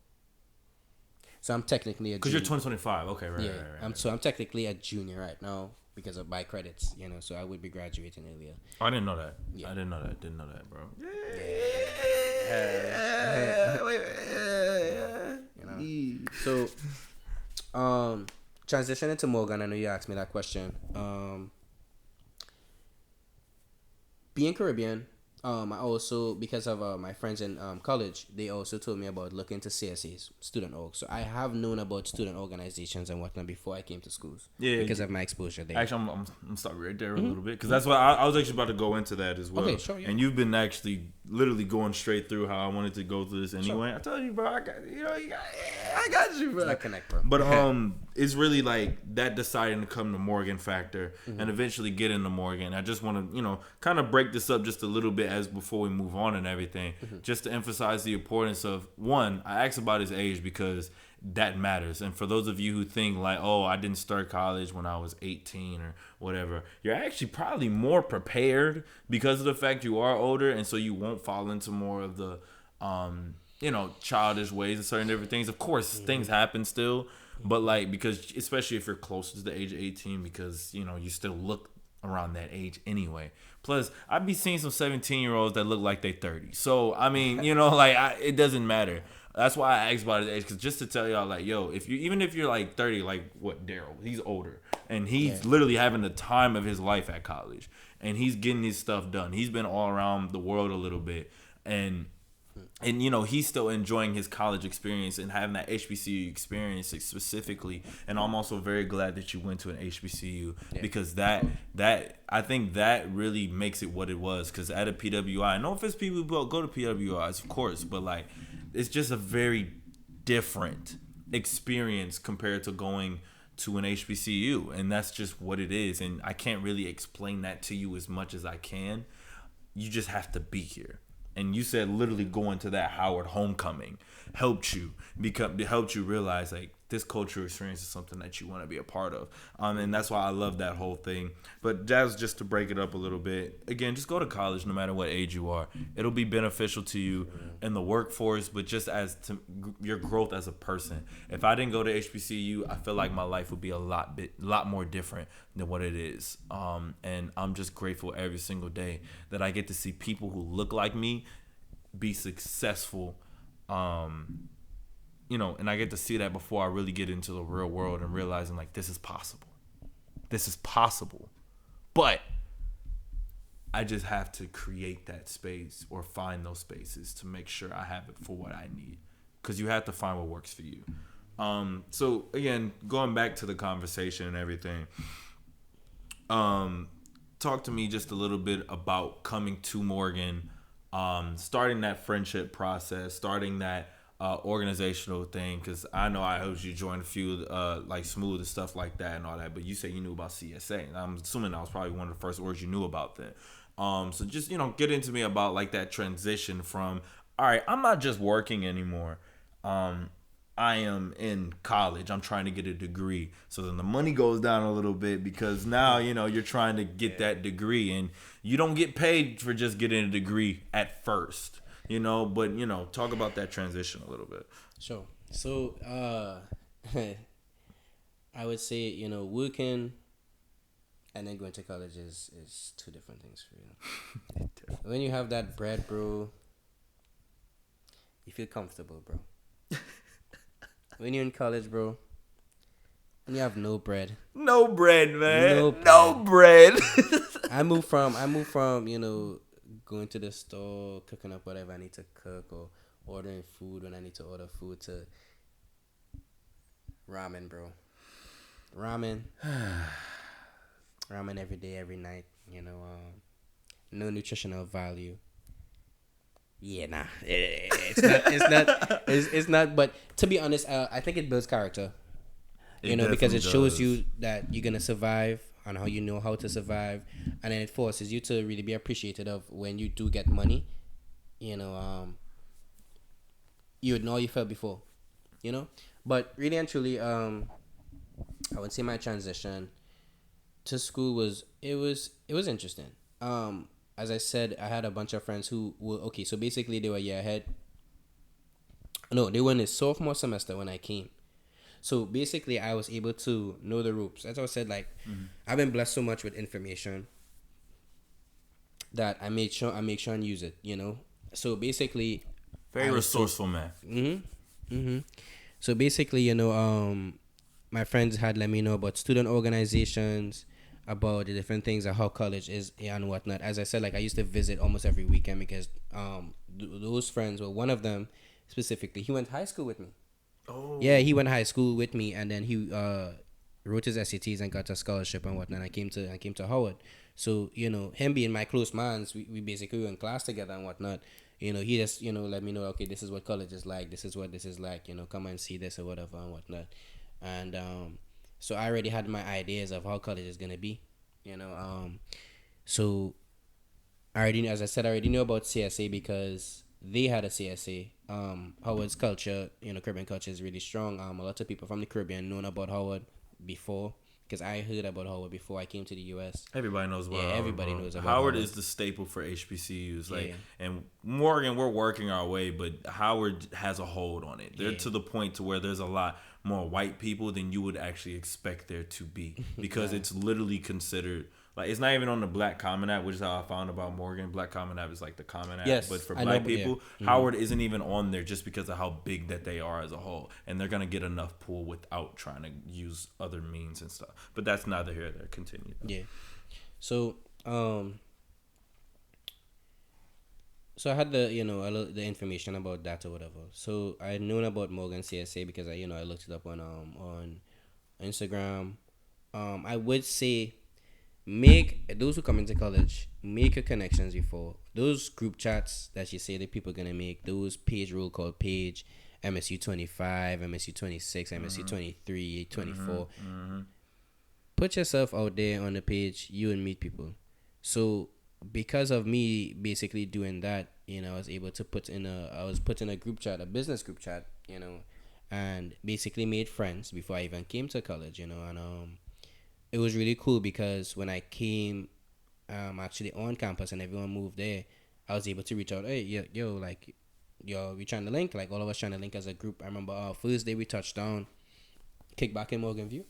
So I'm technically a because you're 2025. Okay, right. Yeah, right. I'm technically a junior right now because of my credits, So I would be graduating earlier. I didn't know that. Yeah. I didn't know that, bro. So, transitioning to Morgan. I know you asked me that question. Being Caribbean, I also, because of my friends in college, they also told me about looking to CSAs, student org. So I have known about student organizations and whatnot before I came to schools. Yeah, because of my exposure there. Actually, I'm sorry right there a little bit because that's why I was actually about to go into that as well. Okay, sure. Yeah. And you've been actually literally going straight through how I wanted to go through this anyway. Sure. I told you, bro. I got you, bro. It's not connect, bro. But it's really like that deciding to come to Morgan factor and eventually get into Morgan. I just want to kind of break this up just a little bit as before we move on and everything, just to emphasize the importance of one. I asked about his age because that matters. And for those of you who think like, oh, I didn't start college when I was 18 or whatever, you're actually probably more prepared because of the fact you are older, and so you won't fall into more of the childish ways and certain different things. Of course, things happen still, but like, because especially if you're closer to the age of 18, because you still look around that age anyway. Plus, I'd be seeing some 17-year-olds that look like they 30. So I mean, it doesn't matter. That's why I asked about his age, because just to tell y'all, like, yo, even if you're like 30, like what Daryl, he's older, and he's literally having the time of his life at college, and he's getting his stuff done. He's been all around the world a little bit, and he's still enjoying his college experience and having that HBCU experience specifically. And I'm also very glad that you went to an HBCU, because that I think that really makes it what it was. Because at a PWI, no offense, people who go to PWIs, of course, but like, it's just a very different experience compared to going to an HBCU, and that's just what it is. And I can't really explain that to you as much as I can. You just have to be here. And you said literally going to that Howard homecoming helped you realize like this cultural experience is something that you want to be a part of. And that's why I love that whole thing. But that's just to break it up a little bit. Again, just go to college no matter what age you are. It'll be beneficial to you in the workforce, but just as to your growth as a person. If I didn't go to HBCU, I feel like my life would be a lot more different than what it is. And I'm just grateful every single day that I get to see people who look like me be successful. And I get to see that before I really get into the real world and realizing like this is possible. This is possible. But I just have to create that space or find those spaces to make sure I have it for what I need. Because you have to find what works for you. So again, going back to the conversation and everything, talk to me just a little bit about coming to Morgan, starting that friendship process, starting that organizational thing, because I know I heard you join a few like Smooth and stuff like that and all that, but you said you knew about CSA, and I'm assuming that was probably one of the first words you knew about that. So just get into me about like that transition from, all right, I'm not just working anymore, I am in college, I'm trying to get a degree, so then the money goes down a little bit because now you're trying to get that degree, and you don't get paid for just getting a degree at first. But talk about that transition a little bit. Sure. So, I would say, working and then going to college is two different things for you. When you have that bread, bro, you feel comfortable, bro. When you're in college, bro, and you have no bread. No bread, man. No bread. I moved from, going to the store, cooking up whatever I need to cook, or ordering food when I need to order food, to ramen, bro. Ramen every day, every night. No nutritional value. Yeah, nah. It's not. But to be honest, I think it builds character. Because it shows you that you're gonna survive, and how you know how to survive, and then it forces you to really be appreciative of when you do get money. You would know how you felt before. But really and truly, I would say my transition to school was interesting. As I said, I had a bunch of friends who were okay. So basically, they were a year ahead. No, they were in the sophomore semester when I came. So basically, I was able to know the ropes. As I said, like, I've been blessed so much with information that I make sure and use it. So basically, very resourceful man. So basically, my friends had let me know about student organizations, about the different things of how college is and whatnot. As I said, like, I used to visit almost every weekend because those friends, well, one of them specifically, he went to high school with me. Oh. Yeah, he went to high school with me, and then he wrote his SATs and got a scholarship and whatnot. I came to Howard. So, him being my close man, we basically were in class together and whatnot. He just, let me know, okay, this is what college is like. This is what this is like. Come and see this or whatever and whatnot. And so I already had my ideas of how college is going to be. So as I said, I already knew about CSA because they had a CSA. Howard's culture, Caribbean culture is really strong. A lot of people from the Caribbean known about Howard before, because I heard about Howard before I came to the U.S. Everybody knows about Howard. Everybody knows about Howard. Is the staple for HBCUs. Yeah. And Morgan, we're working our way, but Howard has a hold on it. They're to the point to where there's a lot more white people than you would actually expect there to be, because it's literally considered. It's not even on the Black Common App, which is how I found about Morgan. Black Common App is like the Common App. Yes, but for Black people, Howard isn't even on there just because of how big that they are as a whole. And they're going to get enough pull without trying to use other means and stuff. But that's neither here nor there. Continue. Yeah. So, so I had the information about that or whatever. So I had known about Morgan CSA because I looked it up on Instagram. I would say, make those who come into college, make your connections before those group chats that you say that people are gonna make. Those page rule called page MSU 25, MSU 26, MSU 23, 24. Put yourself out there on the page. You will meet people. So because of me basically doing that, I was able to put in a group chat, a business group chat, and basically made friends before I even came to college, and it was really cool because when I came actually on campus and everyone moved there, I was able to reach out, hey, we trying to link, all of us trying to link as a group. I remember our first day we touched down, kickback in Morgan View.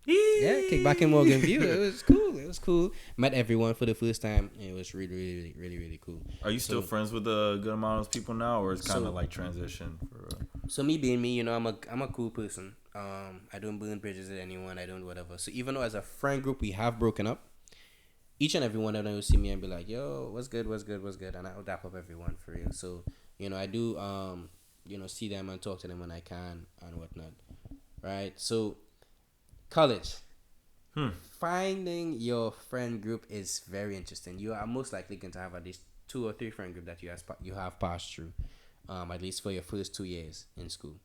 Yeah, kickback in Morgan View. It was cool. Met everyone for the first time. It was really, really, really, really cool. Are you still friends with a good amount of people now, or it's kind of like transition? So me being me, I'm a cool person. I don't burn bridges with anyone. I don't whatever. So even though as a friend group we have broken up, each and every one of them will see me and be like, "Yo, what's good? And I'll dap up everyone for real. So I do see them and talk to them when I can and whatnot. Right. So college. Finding your friend group is very interesting. You are most likely going to have at least 2 or 3 friend group that you have passed through, at least for your first 2 years in school,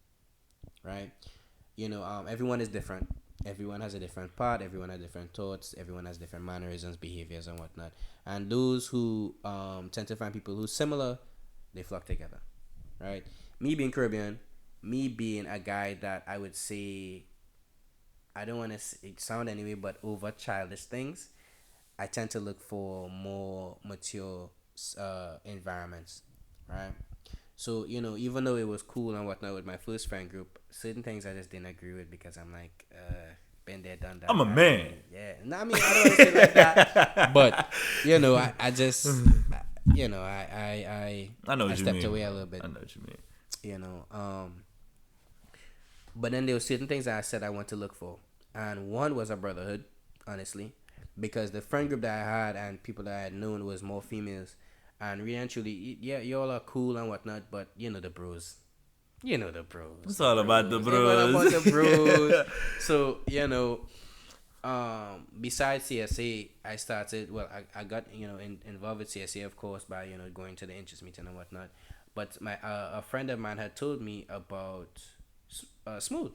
right? Everyone is different. Everyone has a different part. Everyone has different thoughts. Everyone has different mannerisms, behaviors, and whatnot. And those who tend to find people who similar, they flock together, right? Me being Caribbean, me being a guy that I would say, I don't want to sound anyway, but over childish things, I tend to look for more mature environments, right? So, even though it was cool and whatnot with my first friend group, certain things I just didn't agree with because I'm like, been there, done that. I'm a man. Yeah. No, I mean, I don't want to say it like that. But, I just, I know what you stepped mean. away a little bit. I know what you mean. But then there were certain things that I said I want to look for. And one was a brotherhood, honestly. Because the friend group that I had and people that I had known was more females. And really and truly, yeah, y'all are cool and whatnot, but the bros. It's all about the bros. About the bros. So, besides CSA, I started, I got, involved with CSA, of course, by, going to the interest meeting and whatnot. But a friend of mine had told me about Smooth.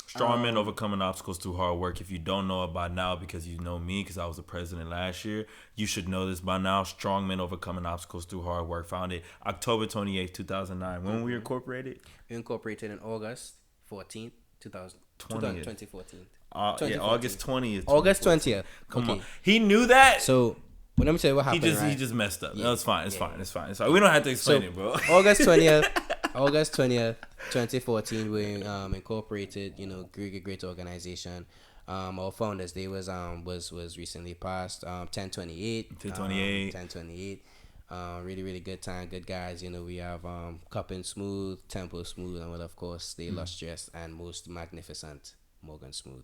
Strong men overcoming obstacles through hard work. If you don't know it by now, because you know me, because I was the president last year, you should know this by now. Strong men overcoming obstacles through hard work. Founded October 28th, 2009. When we incorporated? We incorporated in August 14th, 2014. August 20th. August 20th. Come on. He knew that? So, let me tell you what happened. He just messed up. Yeah. No, it's fine. It's fine. We don't have to explain it, bro. August 20th, 2014, we incorporated, great organization. Our Founders Day was recently passed, 10/28. Really, really good time, good guys. We have Cup Smooth, Temple Smooth, and of course the illustrious and most magnificent Morgan Smooth.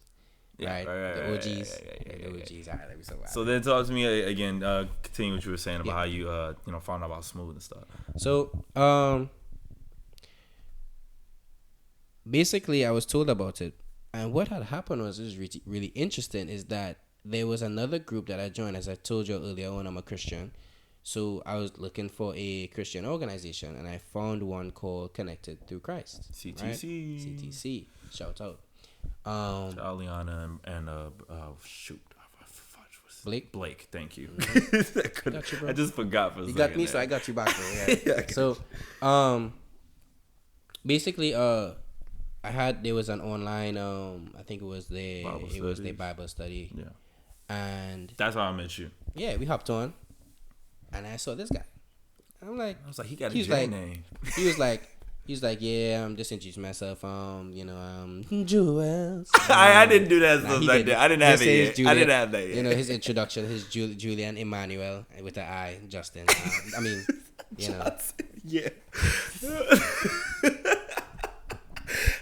Right? The OGs. The OGs. All right, let me so then talk to me again, continue what you were saying about how you found out about Smooth and stuff. So basically I was told about it, and what had happened was really, really interesting is that there was another group that I joined. As I told you earlier on, I'm a Christian, so I was looking for a Christian organization, and I found one called Connected Through Christ. CTC. Right? CTC. Shout out. Aliana and Blake, thank you. Got you, bro. I just forgot for a second. You got me, so I got you back, bro. Yeah. So, basically, there was an online, I think it was their Bible study. Yeah. And that's how I met you. Yeah, we hopped on, and I saw this guy. I was like, he got a J name. He was like, yeah, I'm just introducing myself. Juelz. I didn't do that stuff like that. I didn't have it yet. I didn't have that yet. You know, his introduction, his Julian Emmanuel with the I, Justin. I mean, you know. Yeah.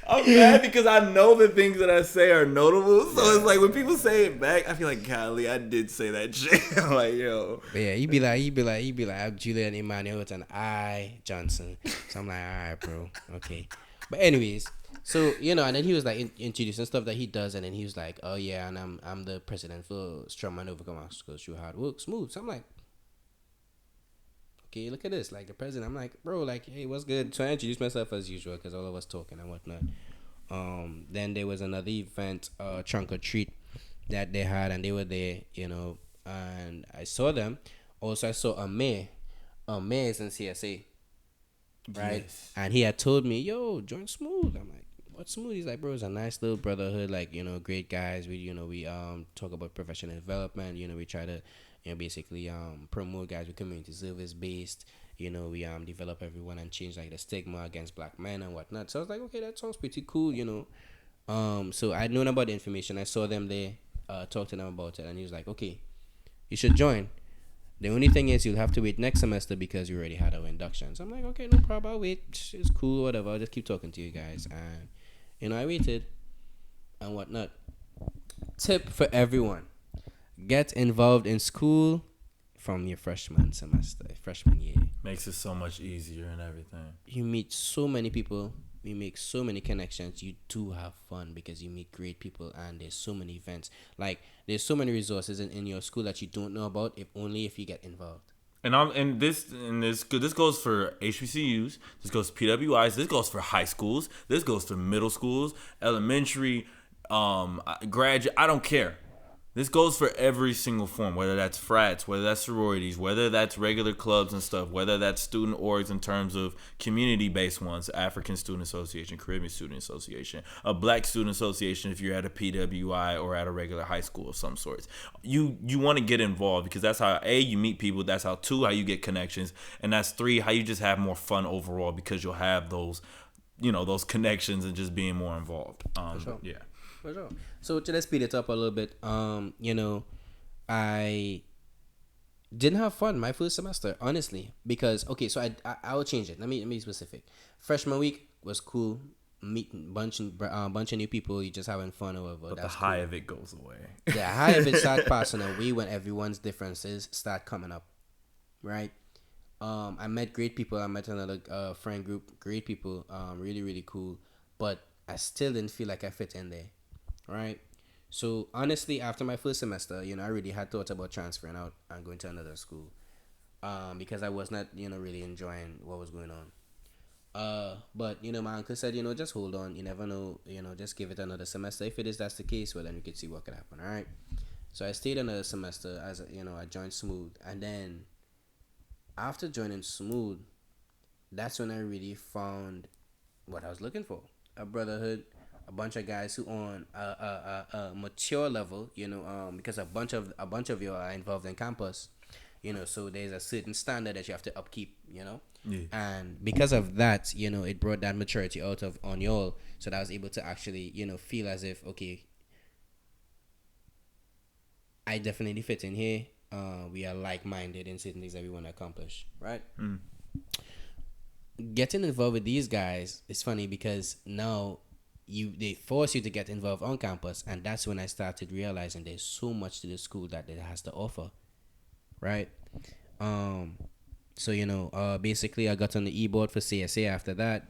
I'm mad because I know the things that I say are notable. So it's like when people say it back, I feel like, golly, I did say that shit. I'm like, yo. But yeah, he'd be like, I'm Julian Emmanuel with an I, Johnson. So I'm like, all right, bro. Okay. But anyways, so, you know, and then he was like introducing stuff that he does. And then he was like, oh yeah, and I'm the president for Strongman Overcome Obstacles through Hard Work Smooth. So I'm like, okay, look at this, like the president. I'm like, bro, like, hey, what's good? So I introduced myself as usual because all of us talking and whatnot. Then there was another event, Trunk or Treat, that they had, and they were there, you know, and I saw them. Also, I saw a mayor is in CSA, right? Yes. And he had told me, yo, join Smooth. I'm like, what's Smooth? He's like, bro, it's a nice little brotherhood, like, you know, great guys. We talk about professional development. You know, we try to, you know, basically promote guys with community service based. You know, we develop everyone and change like the stigma against black men and whatnot. So I was like, okay, that sounds pretty cool, you know. So I'd known about the information. I saw them there, talked to them about it, and he was like, okay, you should join. The only thing is you'll have to wait next semester because you already had our induction. So I'm like, okay, no problem, I'll wait. It's cool, whatever. I'll just keep talking to you guys. And, you know, I waited and whatnot. Tip for everyone. Get involved in school from your freshman year. Makes it so much easier and everything. You meet so many people. You make so many connections. You do have fun because you meet great people and there's so many events. Like, there's so many resources in your school that you don't know about if you get involved. And this goes for HBCUs. This goes for PWIs. This goes for high schools. This goes for middle schools, elementary, graduate. I don't care. This goes for every single form, whether that's frats, whether that's sororities, whether that's regular clubs and stuff, whether that's student orgs in terms of community-based ones, African Student Association, Caribbean Student Association, a Black Student Association if you're at a PWI or at a regular high school of some sorts. You want to get involved because that's how, A, you meet people, that's how, 2, how you get connections, and that's 3, how you just have more fun overall because you'll have those, you know, those connections and just being more involved. For sure. Yeah. For sure. So to let's speed it up a little bit. You know, I didn't have fun my first semester, honestly, because so I will change it. Let me be specific. Freshman week was cool, meeting bunch of new people. You just having fun or whatever. But the high of it goes away. The high of it start passing away when everyone's differences start coming up, right? I met great people. I met another friend group, great people, really really cool, but I still didn't feel like I fit in there. Right, so honestly, after my first semester, you know, I really had thoughts about transferring out and going to another school, because I was not, you know, really enjoying what was going on. But you know, my uncle said, you know, just hold on. You never know. You know, just give it another semester. If that's the case, well, then we could see what could happen. All right. So I stayed another semester I joined Smooth, and then after joining Smooth, that's when I really found what I was looking for: a brotherhood. A bunch of guys who on a mature level, you know, because a bunch of you are involved in campus, you know, so there's a certain standard that you have to upkeep, you know, and because of that, you know, it brought that maturity out on y'all, so that I was able to actually, you know, feel as if, okay, I definitely fit in here. We are like-minded in certain things that we want to accomplish, right? Getting involved with these guys is funny because now they force you to get involved on campus, and that's when I started realizing there's so much to the school that it has to offer, right? So you know, basically I got on the e-board for CSA after that,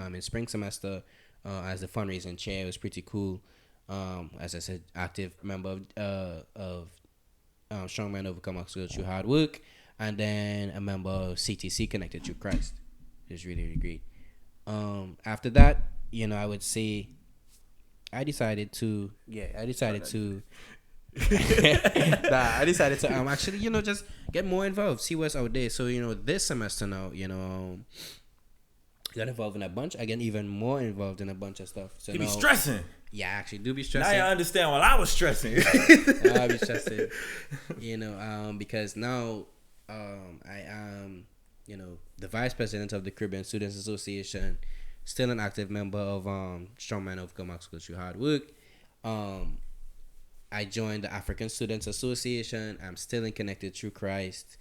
in spring semester, as the fundraising chair. It was pretty cool. As I said, active member of Strongman Overcome Obstacles through Hard Work, and then a member of CTC Connected to Christ. It was really, really great. After that, you know, I would say I decided to I decided to actually, just get more involved, see what's out there. So, this semester now, got involved in a bunch. I get even more involved in a bunch of stuff. So you be stressing. Yeah, I actually do be stressing. Now you understand why I was stressing. I be stressing. Because now I am, the vice president of the Caribbean Students Association, still an active member of Strongman Overcome Obstacles Through Hard Work. I joined the African Students Association. I'm still in Connected Through Christ,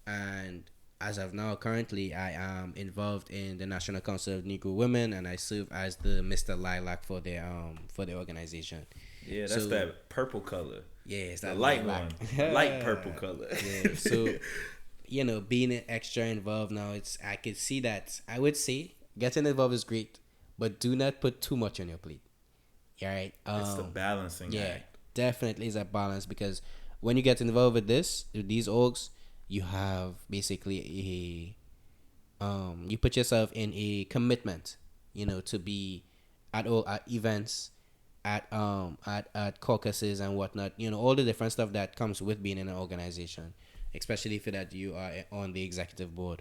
and as of now, currently, I am involved in the National Council of Negro Women, and I serve as the Mr. Lilac for their organization. Yeah, that's that purple color. Yeah, it's that the light one, light purple color. Yeah, so being extra involved now, I could see that. I would say getting involved is great, but do not put too much on your plate. Yeah, right. It's the balancing act. Definitely is a balance, because when you get involved with these orgs, you have basically you put yourself in a commitment, to be at events, at caucuses and whatnot, all the different stuff that comes with being in an organization, especially if that you are on the executive board.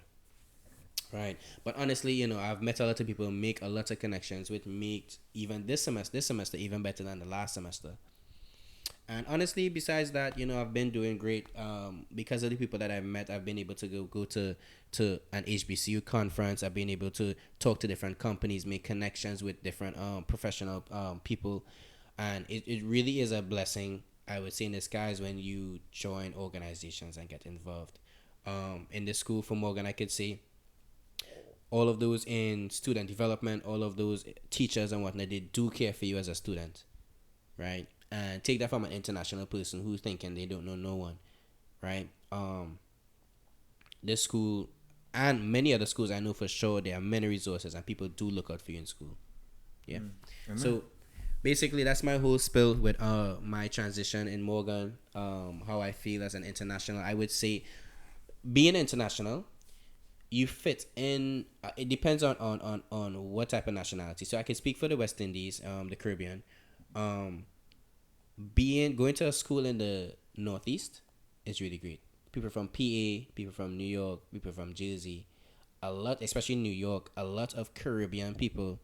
Right. But honestly, I've met a lot of people, make a lot of connections with me, even this semester even better than the last semester. And honestly, besides that, I've been doing great. Because of the people that I've met, I've been able to go to an HBCU conference. I've been able to talk to different companies, make connections with different professional people. And it really is a blessing, I would say, in disguise when you join organizations and get involved. In the school for Morgan, I could say, all of those in student development, all of those teachers and whatnot, they do care for you as a student, right? And take that from an international person who's thinking they don't know no one, right? This school and many other schools, I know for sure there are many resources and people do look out for you in school. Yeah. So basically that's my whole spill with my transition in Morgan, how I feel as an international. I would say being international, you fit in. It depends on what type of nationality. So I can speak for the West Indies, the Caribbean. Going to a school in the Northeast is really great. People from PA, people from New York, people from Jersey, especially in New York, a lot of Caribbean people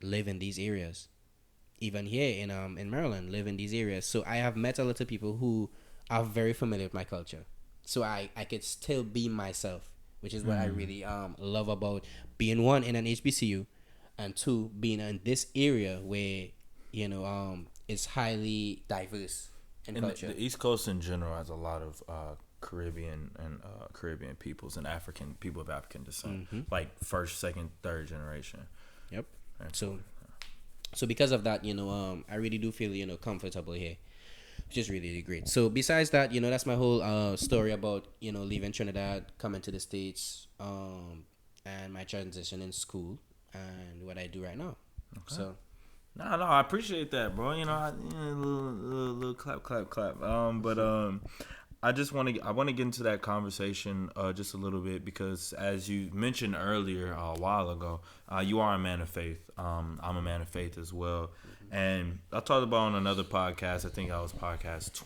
live in these areas. Even here in Maryland, live in these areas. So I have met a lot of people who are very familiar with my culture. So I could still be myself, which is what I really love about being, one, in an HBCU, and two, being in this area where it's highly diverse in culture. The East Coast in general has a lot of Caribbean and Caribbean peoples and African people of African descent, like first, second, third generation. Yep. So because of that, I really do feel comfortable here, which is really, really great. So besides that, that's my whole story about leaving Trinidad, coming to the States, and my transition in school and what I do right now. Okay. So. No, I appreciate that, bro. Little clap. I want to get into that conversation just a little bit, because as you mentioned earlier a while ago, you are a man of faith. I'm a man of faith as well. And I talked about on another podcast, I think I was podcast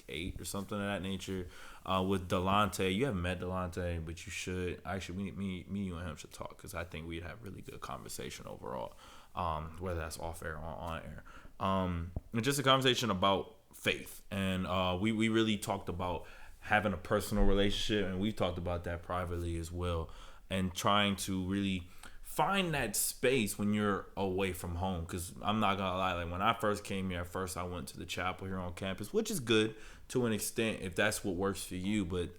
28 or something of that nature, with Delonte. You haven't met Delonte, but you should. Actually, me, you and him should talk, because I think we'd have really good conversation overall, whether that's off air or on air. Just a conversation about faith. And we really talked about having a personal relationship, and we talked about that privately as well, and trying to really find that space when you're away from home. Because I'm not gonna lie, like when I first came here, first I went to the chapel here on campus, which is good to an extent if that's what works for you. But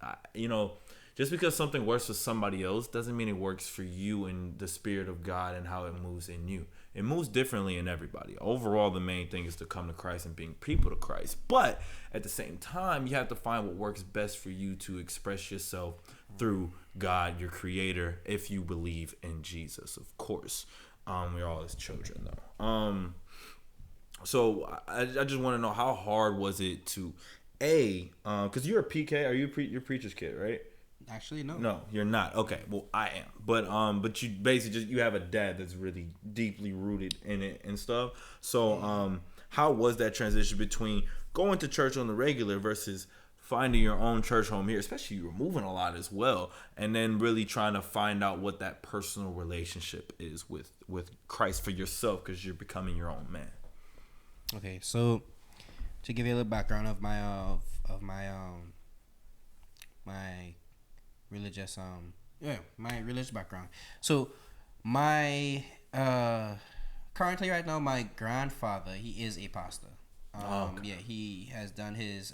just because something works for somebody else doesn't mean it works for you and the Spirit of God and how it moves in you. It moves differently in everybody. Overall, the main thing is to come to Christ and being people to Christ. But at the same time, you have to find what works best for you to express yourself through God, your creator, if you believe in Jesus, of course. We're all his children, though. So I just want to know, how hard was it to, because you're a PK, you're preacher's kid, right? Actually, no. No, you're not. Okay, well, I am. But you basically just you have a dad that's really deeply rooted in it and stuff. So, how was that transition between going to church on the regular versus finding your own church home here, especially you were moving a lot as well, and then really trying to find out what that personal relationship is with Christ for yourself because you're becoming your own man. Okay, so to give you a little background of my my religious my religious background. So my currently right now my grandfather, he is a pastor. Okay. Yeah, he has done his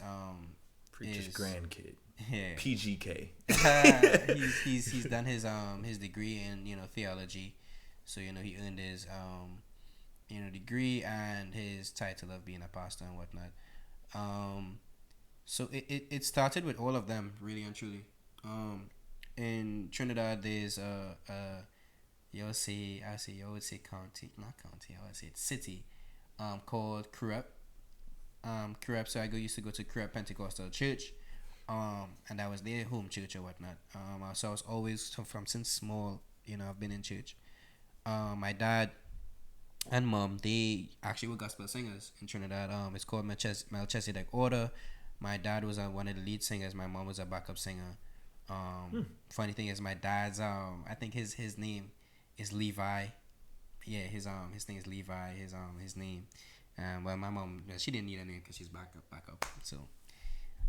Preacher's grandkid. Yeah. PGK. He's done his degree in theology, so he earned his degree and his title of being a pastor and whatnot. So it started with all of them, really and truly. In Trinidad, there's you would say county, not county, I would say city, called Crep. So I used to go to Crep Pentecostal Church, and that was their home church or whatnot. So I was always from since small, I've been in church. My dad and mom, they actually were gospel singers in Trinidad. It's called Melchizedek Order. My dad was one of the lead singers. My mom was a backup singer. Funny thing is, my dad's I think his name is Levi. Yeah, his thing is Levi. His name. Well, my mom, she didn't need a name because she's backup. So.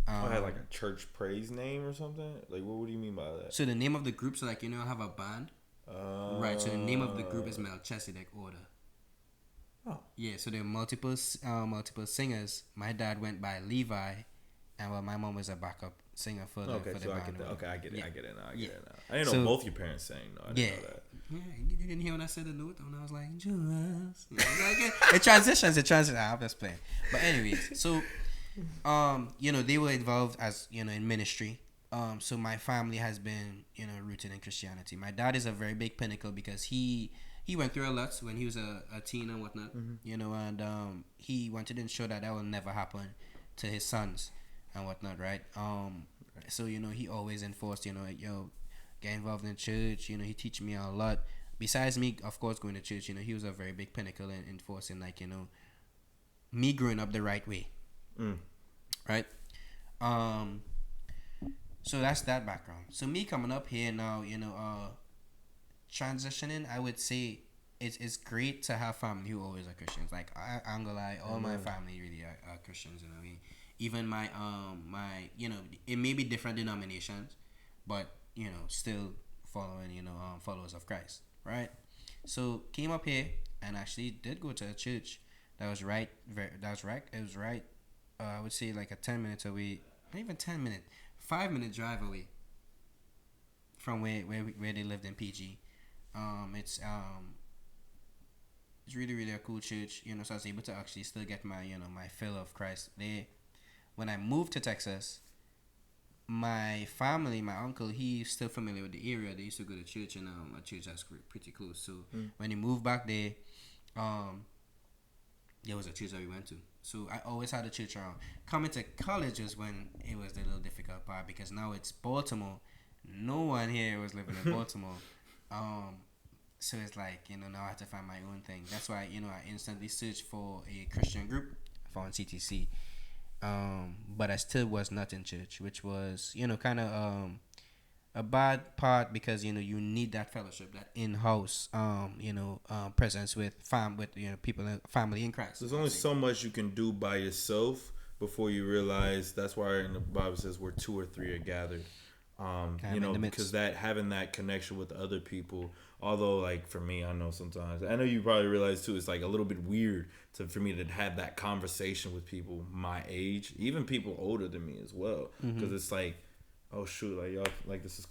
I had like a church praise name or something. Like, what do you mean by that? So the name of the group, so like have a band. Right. So the name of the group is Melchizedek Order. Oh. Yeah. So there are multiple singers. My dad went by Levi, and my mom was a backup singer for the okay, for the so band. I get that. Okay, I get it. Yeah. I get it now. I didn't know both your parents sang. No, I didn't know that. Yeah, you didn't hear when I said the note, and I was like, Juelz. It transitions. I'm just playing. But anyways, so they were involved as in ministry. So my family has been rooted in Christianity. My dad is a very big pinnacle because he went through a lot when he was a teen and whatnot. And he wanted to ensure that will never happen to his sons and whatnot, right? So he always enforced get involved in church. He teach me a lot. Besides me, of course, going to church, he was a very big pinnacle in enforcing me growing up the right way. Right? So that's that background. So me coming up here now, transitioning, I would say it's great to have family who always are Christians. Like I'm gonna lie, all my family really are Christians. I mean, even my it may be different denominations, but still following followers of Christ, right? So came up here and actually did go to a church that was right. It was right. I would say like a 10 minutes away, not even 10 minutes, 5-minute drive away from where they lived in PG. It's really really a cool church, so I was able to actually still get my my fill of Christ there. When I moved to Texas, my family, my uncle, he's still familiar with the area. They used to go to church in a church that's pretty close. So when he moved back there, there was a church that we went to. So I always had a church around. Coming to college was when it was the little difficult part because now it's Baltimore. No one here was living in Baltimore. So it's like, now I have to find my own thing. That's why, I instantly searched for a Christian group. I found CTC. But I still was not in church, which was, kind of a bad part because, you need that fellowship, that in-house, presence with people, family in Christ. There's only so much you can do by yourself before you realize. That's why in the Bible says where 2 or 3 are gathered. Because that having that connection with other people, although like for me, I know you probably realize too, it's like a little bit weird for me to have that conversation with people my age, even people older than me as well, because it's like, oh shoot, like y'all, like this is,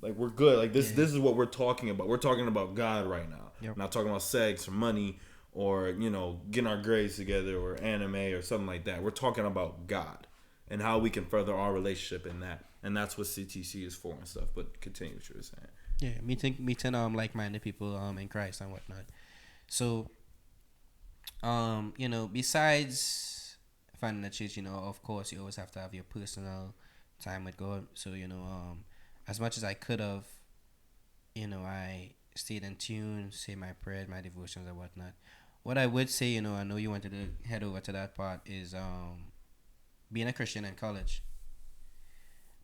like we're good, like this is what we're talking about. We're talking about God right now. Yep. Not talking about sex or money or getting our grades together or anime or something like that. We're talking about God and how we can further our relationship in that. And that's what CTC is for and stuff. But continue what you were saying. Yeah, meeting like-minded people in Christ and whatnot. So, besides finding a church, of course you always have to have your personal time with God. So, as much as I could have, I stayed in tune, say my prayers, my devotions, and whatnot. What I would say, I know you wanted to head over to that part, is being a Christian in college.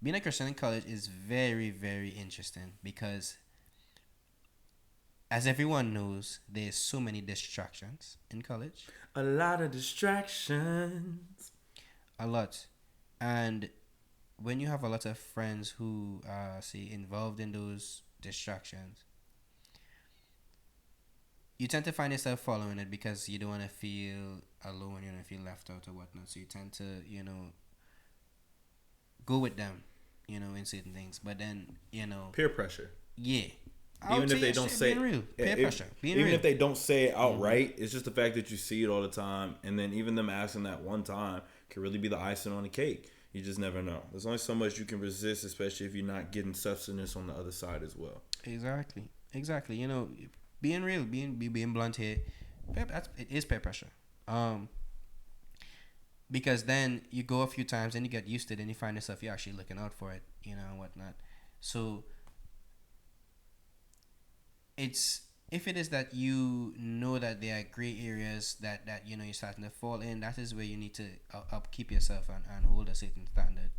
Being a Christian in college is very, very interesting because, as everyone knows, there's so many distractions in college. A lot of distractions. A lot. And when you have a lot of friends who are, say, involved in those distractions, you tend to find yourself following it because you don't want to feel alone, you don't want to feel left out or whatnot. So you tend to, go with them, in certain things. But then, peer pressure. Yeah. Even if they don't say being real. Peer pressure. Being even real. if they don't say it outright, it's just the fact that you see it all the time, and then even them asking that one time can really be the icing on the cake. You just never know. There's only so much you can resist, especially if you're not getting substance on the other side as well. Exactly. Being real, being blunt here, it is peer pressure. Because then you go a few times and you get used to it, and you find yourself you're actually looking out for it, and whatnot. So if it is that you know that there are gray areas that you're starting to fall in, that is where you need to upkeep yourself and hold a certain standard,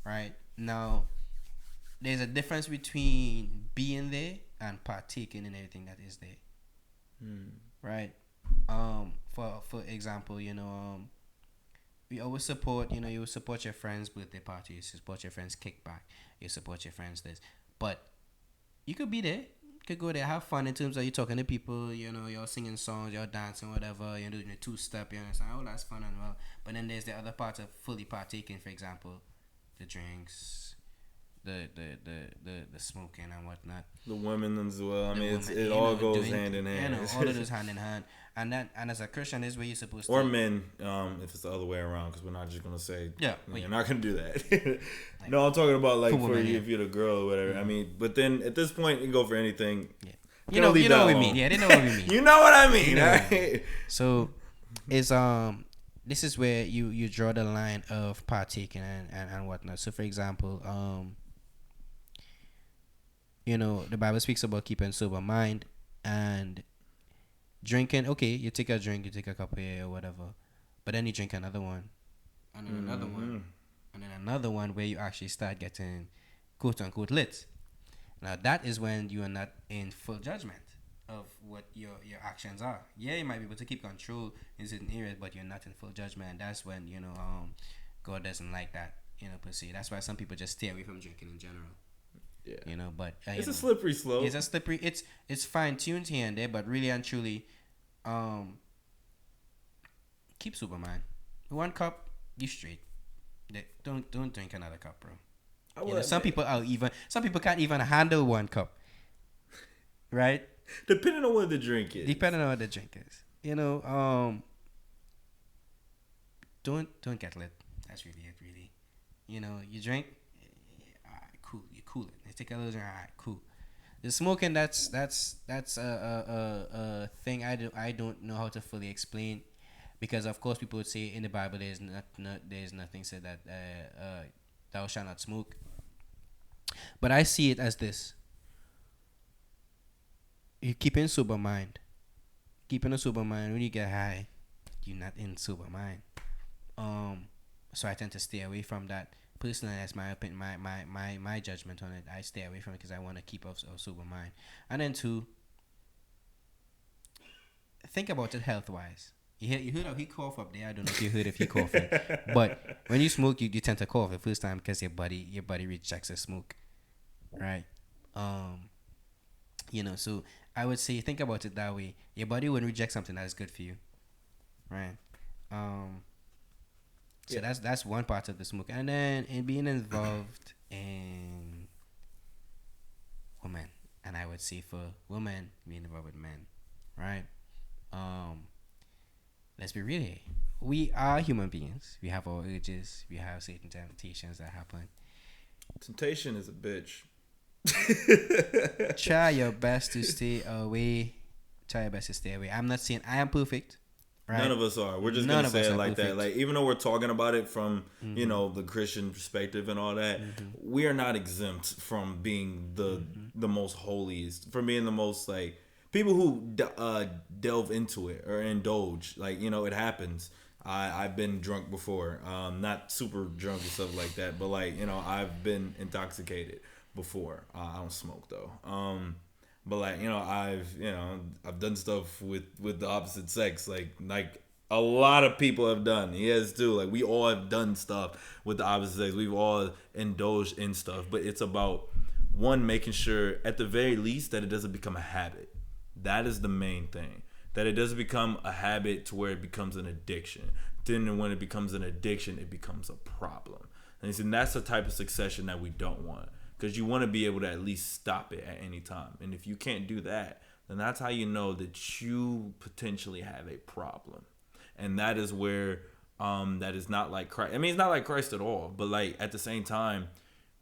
right? Now, there's a difference between being there and partaking in everything that is there, right? For example, we always support, you support your friends' birthday party, you support your friends' kickback, you support your friends' this, but you could be there. Could go there, have fun in terms of you talking to people, you're singing songs, you're dancing, whatever, you're doing a two-step, you understand? Oh, that's fun and well. But then there's the other part of fully partaking, for example, the drinks, the smoking and whatnot. The women as well. I mean, it all goes hand in hand. All of those hand in hand. And as a Christian, this is where you're supposed to. Or men, if it's the other way around, because we're not just gonna say. Yeah, you're not gonna do that. No, I'm talking about like for you, if you're the girl or whatever. Mm-hmm. I mean, but then at this point, you can go for anything. Yeah. You know what we mean. Yeah, they know what we mean. You know what I mean. Right? So, it's this is where you draw the line of partaking and whatnot. So, for example, the Bible speaks about keeping sober mind and drinking. Okay, you take a drink, you take a cup of or whatever, but then you drink another one, and then another one, and then another one, where you actually start getting quote unquote lit. Now that is when you are not in full judgment of what your actions are. Yeah, you might be able to keep control in certain areas, but you're not in full judgment. And that's when God doesn't like that, per se. That's why some people just stay away from drinking in general. Yeah. But it's a slippery slope. It's a slippery. It's fine tuned here and there, but really and truly, keep sober, man. One cup, you straight. Don't drink another cup, bro. Some people can't even handle one cup, right? Depending on what the drink is. Don't get lit. That's really it. Really, you drink. Cool, you cool it. Let's take a little drink. All right, cool. The smoking, that's a thing I don't know how to fully explain, because of course people would say in the Bible there's nothing said that thou shalt not smoke. But I see it as this: you keep in sober mind. Keeping a sober mind, when you get high, you're not in sober mind. So I tend to stay away from that. Personally, that's my opinion, my judgment on it. I stay away from it because I want to keep a sober mind. And then two, think about it health wise. You heard how he cough up there. I don't know if you heard if he coughing, but when you smoke, you tend to cough the first time because your body rejects the smoke, right? So I would say think about it that way. Your body would reject something that is good for you, right? So that's one part of the smoke, and then in being involved in women, and I would say for women being involved with men, right? Let's be real here. We are human beings. We have our urges. We have certain temptations that happen. Temptation is a bitch. Try your best to stay away. I'm not saying I am perfect. Right? None of us are. We're just None gonna of say us it are like perfect. that. Like, even though we're talking about it from the Christian perspective and all that, we are not exempt from being the most holiest, from being the most like people who delve into it or indulge. Like, it happens. I've been drunk before, not super drunk and stuff like that, but like I've been intoxicated before. I don't smoke though. But like I've done stuff with the opposite sex, like a lot of people have done. He has too. Like, we all have done stuff with the opposite sex. We've all indulged in stuff, but it's about one, making sure at the very least that it doesn't become a habit. That is the main thing. That it doesn't become a habit to where it becomes an addiction. Then when it becomes an addiction, it becomes a problem. And that's the type of succession that we don't want. Because you want to be able to at least stop it at any time. And if you can't do that, then that's how you know that you potentially have a problem. And that is where that is not like Christ. I mean, it's not like Christ at all. But like at the same time,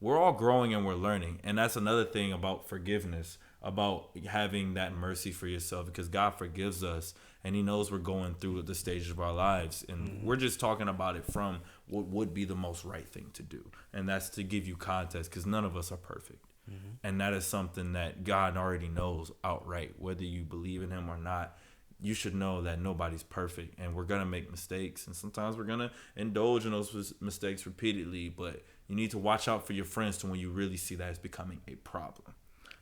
we're all growing and we're learning. And that's another thing about forgiveness, about having that mercy for yourself, because God forgives us and he knows we're going through the stages of our lives. And we're just talking about it from what would be the most right thing to do. And that's to give you context, because none of us are perfect. And that is something that God already knows outright. Whether you believe in him or not, you should know that nobody's perfect, and we're going to make mistakes. And sometimes we're going to indulge in those mistakes repeatedly, but you need to watch out for your friends to when you really see that it's becoming a problem.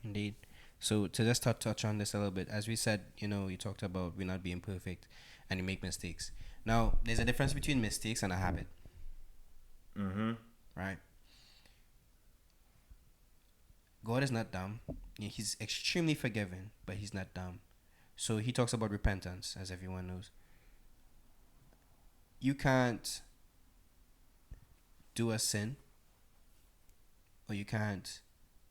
Indeed. So to just touch on this a little bit, as we said, you talked about we not being perfect and you make mistakes. Now, there's a difference between mistakes and a habit. Right? God is not dumb. He's extremely forgiving, but he's not dumb. So he talks about repentance, as everyone knows. You can't do a sin, or you can't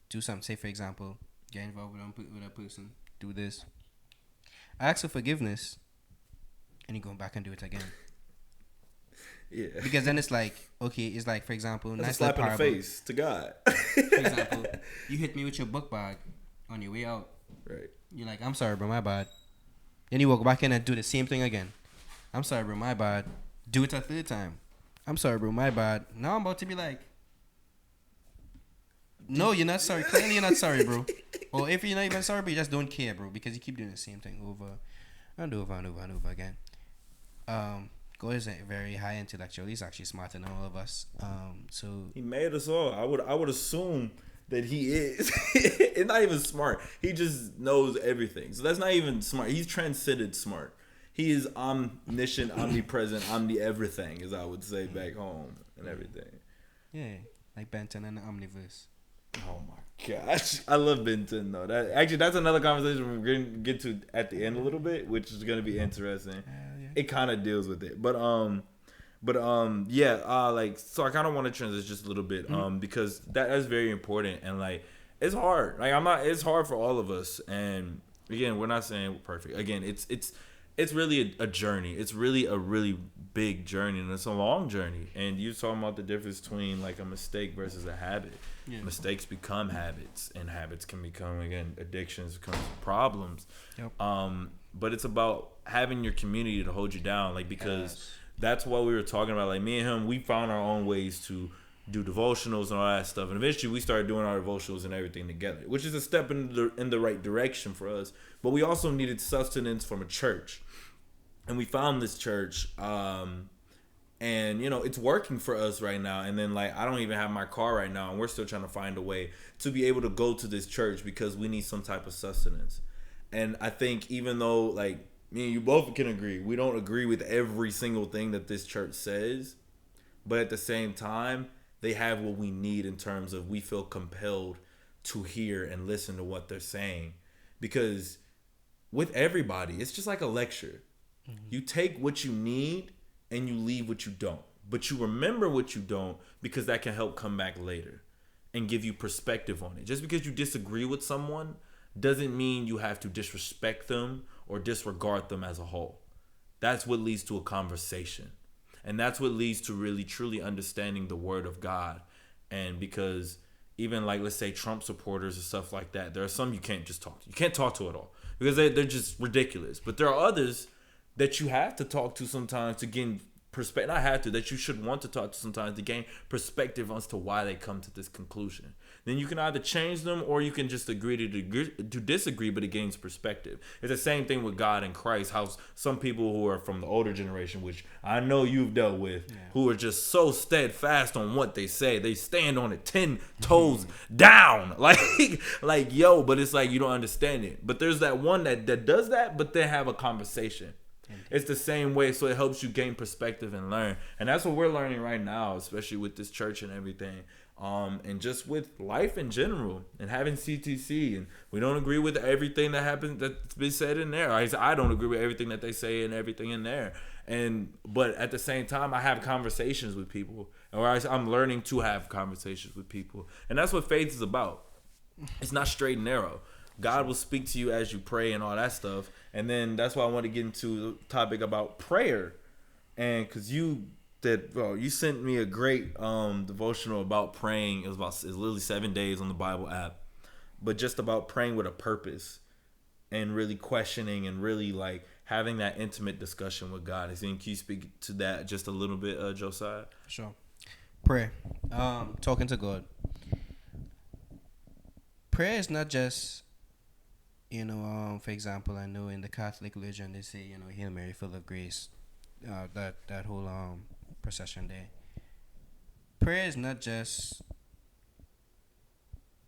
do something. Say, for example, get involved with a person, do this, ask for forgiveness, and you go back and do it again. Yeah. Because then it's like, okay, it's like, for example, that's nice a slap in the parable. face to God. For example, you hit me with your book bag on your way out. Right. You're like, I'm sorry, bro, my bad. Then you walk back in and do the same thing again. I'm sorry, bro, my bad. Do it a third time. I'm sorry, bro, my bad. Now I'm about to be like, no, you're not sorry. Clearly you're not sorry, bro. Or if you're not even sorry, but you just don't care, bro, because you keep doing the same thing over and over and over and over again. God is a very high intellectual. He's actually smarter than all of us. So he made us all. I would assume that he is. It's not even smart. He just knows everything. So that's not even smart. He's transcended smart. He is omniscient, omnipresent, omni-everything, as I would say back home, and everything. Yeah, like Benton and the Omniverse. Oh my gosh, I love Ben 10 though. That's another conversation we're gonna get to at the end a little bit, which is gonna be interesting. Yeah. It kind of deals with it, but like, so I kind of want to transition just a little bit, because that is very important, and like it's hard. Like it's hard for all of us, and again, we're not saying we're perfect. Again, it's really a journey. It's really a really big journey, and it's a long journey. And you're talking about the difference between like a mistake versus a habit. Yeah. Mistakes become habits, and habits can become, again, addictions, becomes problems. Yep. But it's about having your community to hold you down, like, because that's what we were talking about. Like, me and him, we found our own ways to do devotionals and all that stuff, and eventually we started doing our devotionals and everything together, which is a step in the right direction for us. But we also needed sustenance from a church, and we found this church, and it's working for us right now. And then, like, I don't even have my car right now, and we're still trying to find a way to be able to go to this church because we need some type of sustenance. And I think, even though, like, me and you both can agree, we don't agree with every single thing that this church says, but at the same time, they have what we need in terms of we feel compelled to hear and listen to what they're saying. Because with everybody, it's just like a lecture. Mm-hmm. You take what you need and you leave what you don't. But you remember what you don't, because that can help come back later and give you perspective on it. Just because you disagree with someone doesn't mean you have to disrespect them or disregard them as a whole. That's what leads to a conversation. And that's what leads to really, truly understanding the word of God. And because even, like, let's say Trump supporters and stuff like that, there are some you can't just talk to. You can't talk to at all because they're just ridiculous. But there are others that you have to talk to sometimes to gain perspective. Not have to, that you should want to talk to sometimes to gain perspective as to why they come to this conclusion. Then you can either change them or you can just agree to disagree, but it gains perspective. It's the same thing with God and Christ. How some people who are from the older generation, which I know you've dealt with, who are just so steadfast on what they say. They stand on it 10 toes down. Like, yo, but it's like you don't understand it. But there's that one that does that, but they have a conversation. It's the same way, so it helps you gain perspective and learn. And that's what we're learning right now, especially with this church and everything. And just with life in general and having CTC. And we don't agree with everything that happens that's been said in there. I don't agree with everything that they say and everything in there. But at the same time, I have conversations with people. Or I'm learning to have conversations with people. And that's what faith is about. It's not straight and narrow. God will speak to you as you pray and all that stuff. And then that's why I want to get into the topic about prayer. And because you sent me a great devotional about praying. It's literally 7 days on the Bible app. But just about praying with a purpose and really questioning and really like having that intimate discussion with God. Can you speak to that just a little bit, Josiah? Sure. Prayer. Talking to God. Prayer is not just... for example, I know in the Catholic religion they say, Hail Mary, full of grace, that whole procession there. Prayer is not just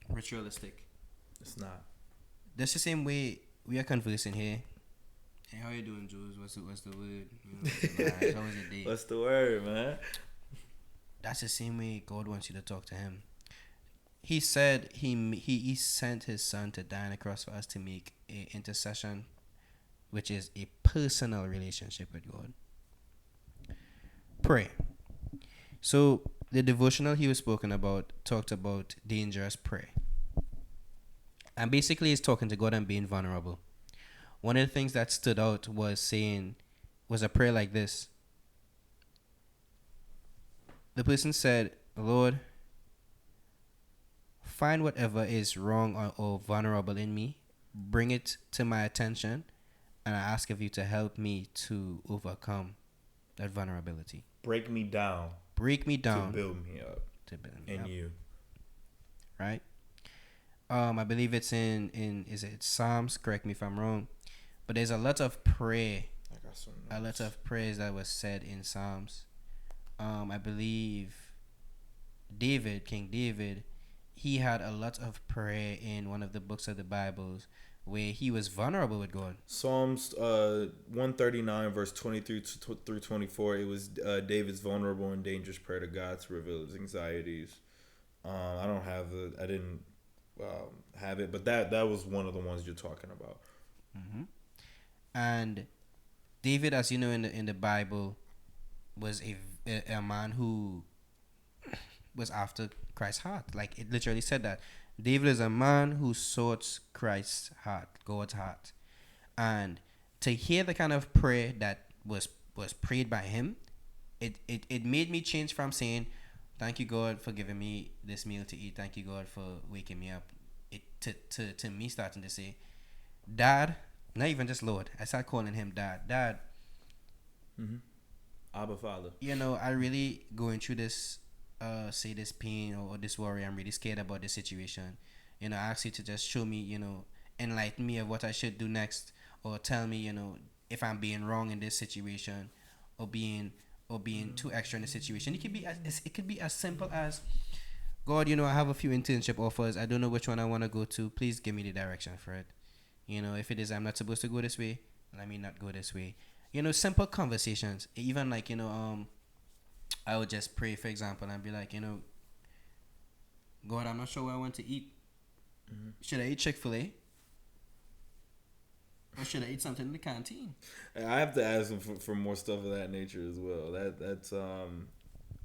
ritualistic. It's not. That's the same way we are conversing here. Hey, how you doing, Juelz? What's the word? How was your day? What's the word, man? That's the same way God wants you to talk to Him. He said he sent his son to die on the cross for us to make an intercession, which is a personal relationship with God. Pray. So the devotional he was spoken about talked about dangerous prayer. And basically he's talking to God and being vulnerable. One of the things that stood out was a prayer like this. The person said, Lord, find whatever is wrong or vulnerable in me, bring it to my attention, and I ask of you to help me to overcome that vulnerability. Break me down. To build me up. In you. Right? I believe it's in is it Psalms? Correct me if I'm wrong. But there's a lot of prayer. I got some notes. A lot of prayers that was said in Psalms. I believe King David, he had a lot of prayer in one of the books of the Bibles where he was vulnerable with God. Psalms 139 verse 23 through 24. It was David's vulnerable and dangerous prayer to God to reveal his anxieties. I didn't have it, but that was one of the ones you're talking about. Mm-hmm. And David, as you know, in the Bible, was a man who was after Christ's heart. Like it literally said that David is a man who sought Christ's heart, God's heart. And to hear the kind of prayer that was prayed by him, it made me change from saying, thank you God for giving me this meal to eat, thank you God for waking me up, to me starting to say, Dad, not even just Lord, I started calling him Dad. Mm-hmm. Abba Father. I really going through this say this pain or this worry. I'm really scared about this situation. I ask you to just show me, enlighten me of what I should do next, or tell me, if I'm being wrong in this situation, or being too extra in the situation. It could be as simple as, God, I have a few internship offers. I don't know which one I want to go to. Please give me the direction for it. If it is I'm not supposed to go this way, let me not go this way. Simple conversations. Even like, I would just pray, for example, and be like, God, I'm not sure where I want to eat. Mm-hmm. Should I eat Chick-fil-A? Or should I eat something in the canteen? I have to ask him for more stuff of that nature as well. That's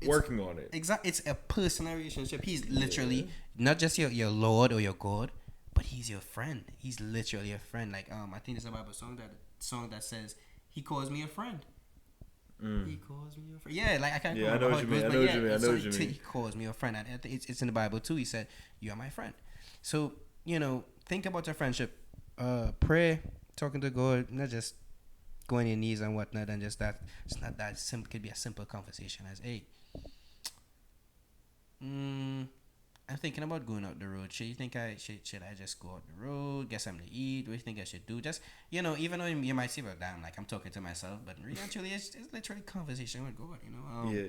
working on it. Exactly. It's a personal relationship. He's literally not just your Lord or your God, but he's your friend. He's literally a friend. Like I think there's a Bible song that says, He calls me a friend. He calls me a friend. Yeah, like I can't remember how it goes, but yeah, he calls me a friend, and it's in the Bible too. He said, "You are my friend." So think about your friendship. Pray, talking to God, not just go on your knees and whatnot, and just that it's not that simple. Could be a simple conversation as, hey, I'm thinking about going out the road. Should I just go out the road, get something to eat? What do you think I should do? Just, even though you might say, well, damn, like I'm talking to myself, but really, actually, it's literally conversation with God, Yeah.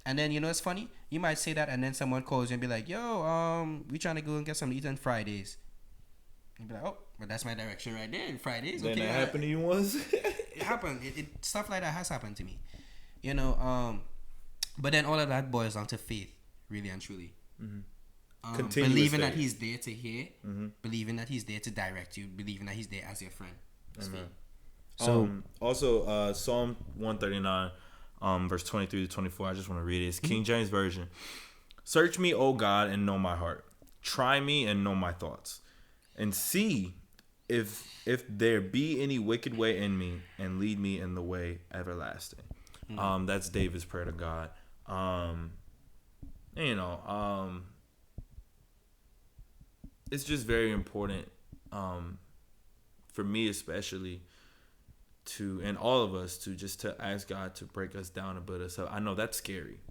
And then, it's funny. You might say that, and then someone calls you and be like, yo, we trying to go and get something to eat on Fridays. You'd be like, oh, but that's my direction right there. Fridays. Then okay, that happened to you once? It happened. Stuff like that has happened to me. But then all of that boils down to faith, really and truly. Mm-hmm. Believing that he's there to hear, believing that he's there to direct you, believing that he's there as your friend. So also Psalm 139, verse 23 to 24. I just want to read it. It's King James Version. Search me, O God, and know my heart. Try me and know my thoughts, and see if there be any wicked way in me, and lead me in the way everlasting. That's David's prayer to God. It's just very important, for me especially, and all of us to ask God to break us down and build us up. I know that's scary.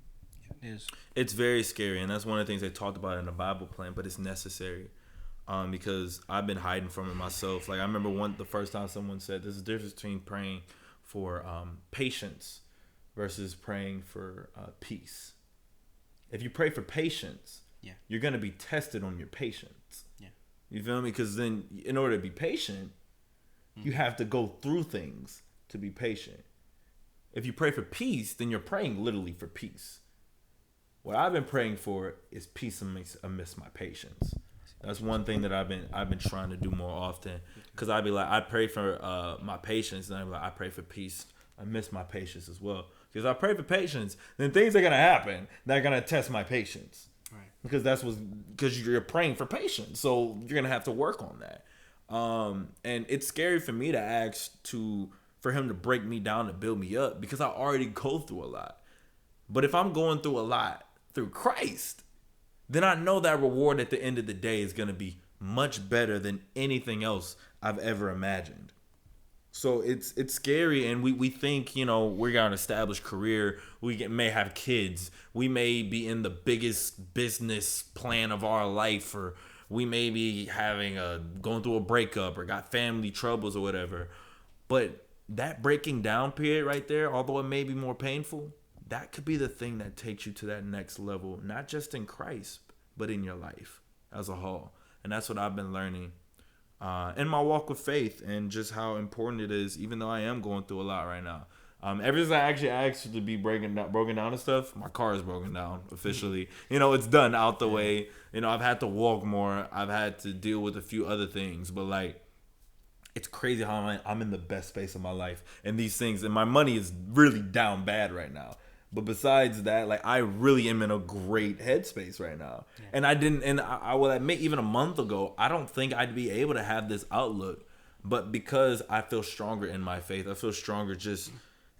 It is. It's very scary, and that's one of the things they talked about in the Bible plan, but it's necessary. Because I've been hiding from it myself. Like I remember the first time someone said there's a difference between praying for patience versus praying for peace. If you pray for patience, you're gonna be tested on your patience. Yeah. You feel me? Because then, in order to be patient, you have to go through things to be patient. If you pray for peace, then you're praying literally for peace. What I've been praying for is peace amidst my patience. That's one thing that I've been trying to do more often. Because I'd be like, I pray for my patience, and I'd be like, I pray for peace amidst my patience as well. Because I pray for patience, then things are gonna happen that are gonna test my patience. Right. Because you're praying for patience, so you're gonna have to work on that. And it's scary for me to ask for him to break me down and build me up, because I already go through a lot. But if I'm going through a lot through Christ, then I know that reward at the end of the day is going to be much better than anything else I've ever imagined. So it's scary, and we think, we're going to establish career, may have kids, we may be in the biggest business plan of our life, or we may be going through a breakup or got family troubles or whatever. But that breaking down period right there, although it may be more painful, that could be the thing that takes you to that next level, not just in Christ, but in your life as a whole. And that's what I've been learning in my walk with faith, and just how important it is, even though I am going through a lot right now. Ever since I actually asked to be broken down and stuff, my car is broken down officially. It's done, out the way. I've had to walk more. I've had to deal with a few other things, but it's crazy how I'm in the best space of my life, and these things, and my money is really down bad right now. But besides that, I really am in a great headspace right now. Yeah. And I will admit, even a month ago, I don't think I'd be able to have this outlook. But because I feel stronger in my faith, I feel stronger just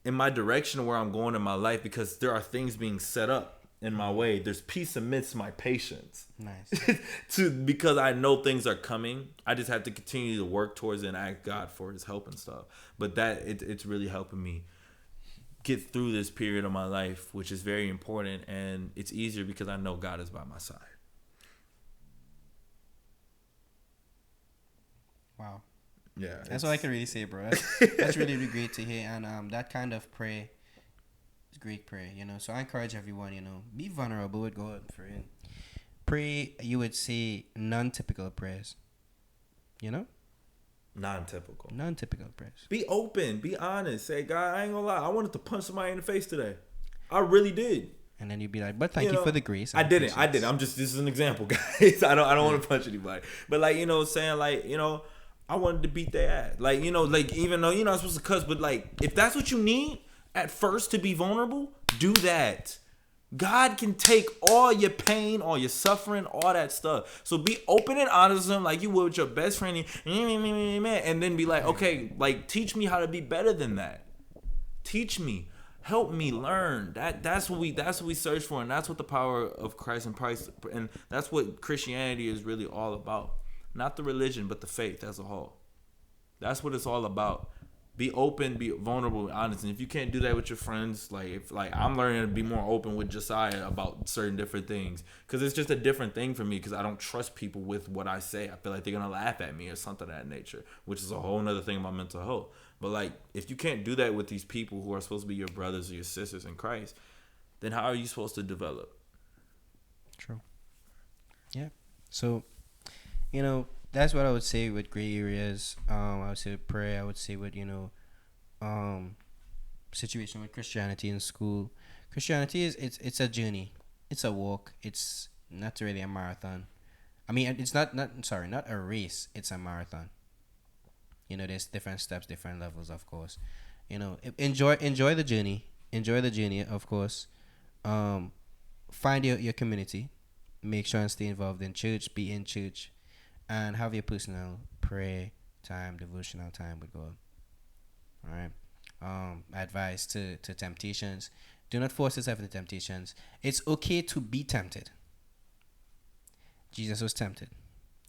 in my direction where I'm going in my life, because there are things being set up in my way. There's peace amidst my patience. Nice. Because I know things are coming. I just have to continue to work towards it and ask God for his help and stuff. But it's really helping me get through this period of my life, which is very important, and it's easier because I know God is by my side. Wow. Yeah. That's all I can really say, bro. That's really, really great to hear, and that kind of prayer is great prayer, So I encourage everyone, be vulnerable with God for it. Pray, you would say, non-typical prayers, Non-typical prayers. Be open. Be honest. Say, God, I ain't gonna lie. I wanted to punch somebody in the face today. I really did. And then you'd be like, but thank you for the grace. I didn't. This is an example, guys. I don't want to punch anybody. But saying I wanted to beat their ass. Even though you're not supposed to cuss, but if that's what you need at first to be vulnerable, do that. God can take all your pain, all your suffering, all that stuff. So be open and honest with him like you would with your best friend, and then be like, okay, teach me how to be better than that. Teach me, help me learn. That's what we search for, and that's what the power of Christ and that's what Christianity is really all about. Not the religion, but the faith as a whole. That's what it's all about. be open, be vulnerable, honest. And if you can't do that with your friends, I'm learning to be more open with Josiah about certain different things, because it's just a different thing for me, because I don't trust people with what I say. I feel like they're gonna laugh at me or something of that nature, which is a whole nother thing about mental health. But like, if you can't do that with these people who are supposed to be your brothers or your sisters in Christ, then how are you supposed to develop? True. Yeah. So, that's what I would say with gray areas. I would say with prayer. I would say with situation with Christianity in school. Christianity it's a journey. It's a walk. It's not really a marathon. I mean, it's not a race. It's a marathon. There's different steps, different levels, of course. Enjoy the journey. Enjoy the journey, of course. Find your community. Make sure and stay involved in church. Be in church, and have your personal prayer time, devotional time with God. All right. Advice to temptations: do not force yourself into temptations. It's okay to be tempted. Jesus was tempted.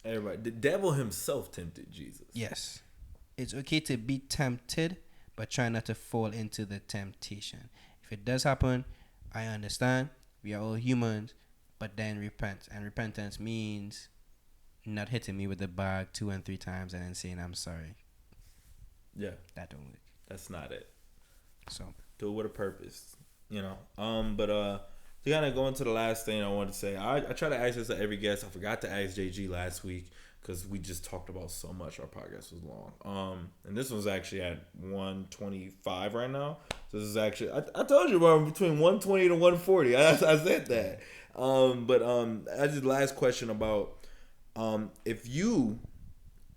Everybody, the devil himself tempted Jesus. Yes, it's okay to be tempted, but try not to fall into the temptation. If it does happen, I understand. We are all humans, but then repent. And repentance means not hitting me with the bag 2 and 3 times and then saying I'm sorry. Yeah, that don't work. That's not it. So do it with a purpose, But to kind of go into the last thing I wanted to say, I try to ask this to every guest. I forgot to ask JG last week because we just talked about so much. Our podcast was long. And this one's actually at 125 right now. So this is actually, I told you we're between 120 to 140. I said that. But as the last question about if you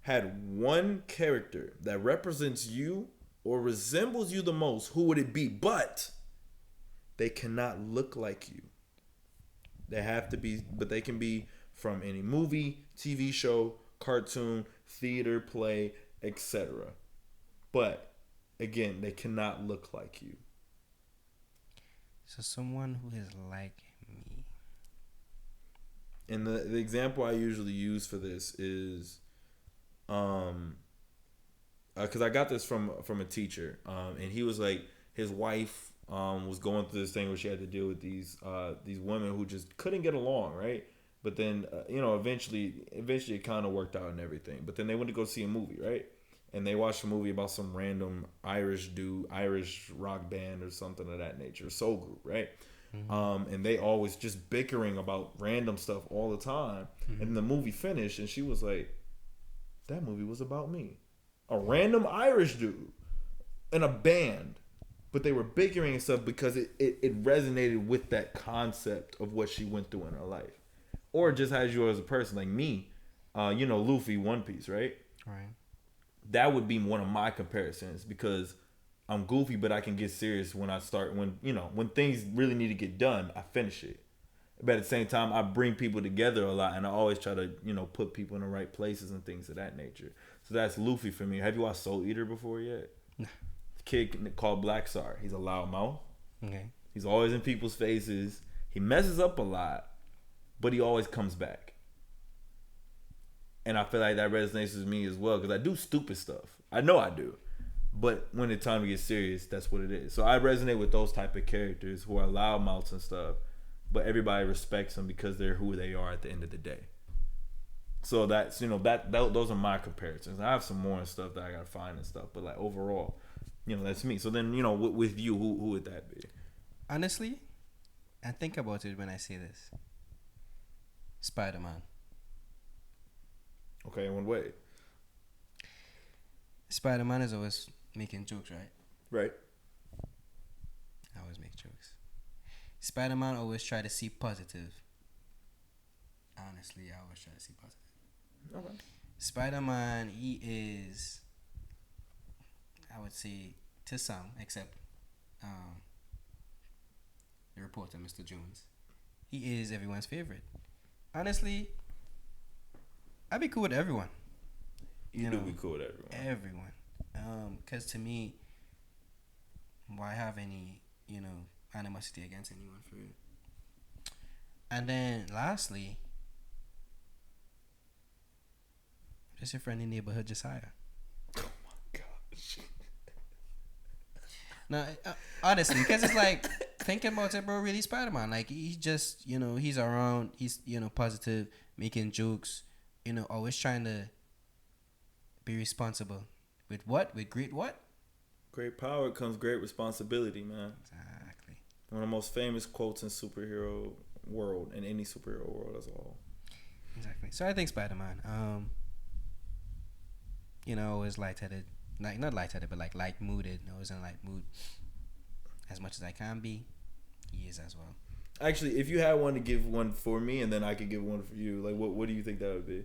had one character that represents you or resembles you the most, who would it be? But they cannot look like you. They have to be, but they can be from any movie, TV show, cartoon, theater, play, etc. But again, they cannot look like you. So someone who is like me. And the example I usually use for this is, because I got this from a teacher, and he was like, his wife was going through this thing where she had to deal with these women who just couldn't get along, right? But then eventually it kind of worked out and everything. But then they went to go see a movie, right? And they watched a movie about some random Irish rock band or something of that nature, soul group, right? Mm-hmm. And they always just bickering about random stuff all the time. Mm-hmm. And the movie finished, and she was like, "That movie was about me, a random Irish dude in a band." But they were bickering and stuff because it resonated with that concept of what she went through in her life. Or just as you as a person, like me, Luffy, One Piece, right? Right. That would be one of my comparisons because I'm goofy, but I can get serious when things really need to get done, I finish it. But at the same time, I bring people together a lot, and I always try to, put people in the right places and things of that nature. So that's Luffy for me. Have you watched Soul Eater before yet? No. Kid called Black Star. He's a loud mouth. Okay. He's always in people's faces. He messes up a lot, but he always comes back. And I feel like that resonates with me as well because I do stupid stuff. I know I do. But when it's time to get serious, that's what it is. So I resonate with those type of characters who are loudmouths and stuff, but everybody respects them because they're who they are at the end of the day. So that's, those are my comparisons. I have some more and stuff that I got to find and stuff, but like overall, that's me. So then, with you, who would that be? Honestly, I think about it when I say this. Spider-Man. Okay, in one way. Spider-Man is always making jokes, right? Right. I always make jokes. Spider-Man always try to see positive. Honestly, I always try to see positive. Okay. Spider-Man, he is, I would say, to some, except the reporter, Mr. Jones, he is everyone's favorite. Honestly, I'd be cool with everyone. You do be cool with everyone. Everyone. Because to me, why have any, animosity against anyone for it? And then lastly, just your friendly neighborhood Josiah. Oh my gosh. No, honestly, because it's like thinking about it, bro. Really, Spider-Man. Like he just, he's around. He's positive, making jokes. Always trying to be responsible. With what? With great what? Great power comes great responsibility, man. Exactly. One of the most famous quotes in superhero world, in any superhero world as well. Exactly. So I think Spider-Man. Always lightheaded. Like not lightheaded, but like light mooded. Always in light mood. As much as I can be, he is as well. Actually, if you had one to give one for me, and then I could give one for you, like what do you think that would be?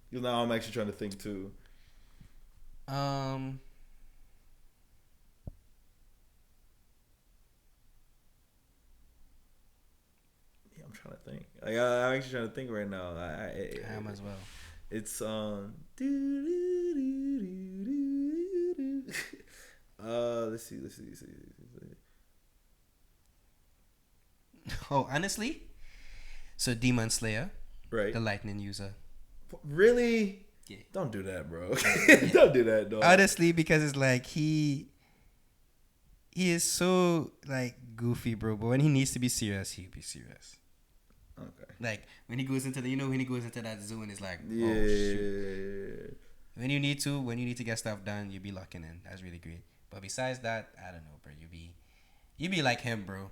Because now I'm actually trying to think too. Yeah, I'm trying to think. Like, I'm actually trying to think right now. I am as well. It's let's see. Oh, honestly, so Demon Slayer, Right. the lightning user. Really? Yeah. Don't do that, bro. Don't do that, dog. Honestly, because it's like he is so like goofy, bro. But when he needs to be serious, he'll be serious. Okay. Like when he goes into that zoo and it's like, Yeah. oh shit. When you need to get stuff done, you be locking in. That's really great. But besides that, I don't know, bro. You be like him, bro.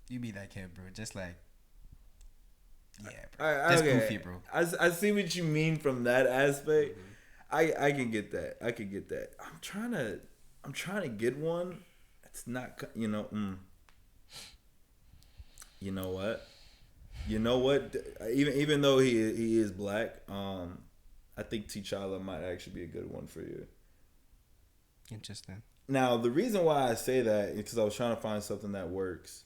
You be like him, bro. Just like, yeah, bro. Just okay. goofy, bro. I see what you mean from that aspect. Mm-hmm. I can get that. I'm trying to get one. It's not, You know what? Even though he is black, I think T'Challa might actually be a good one for you. Interesting. Now, the reason why I say that is because I was trying to find something that works.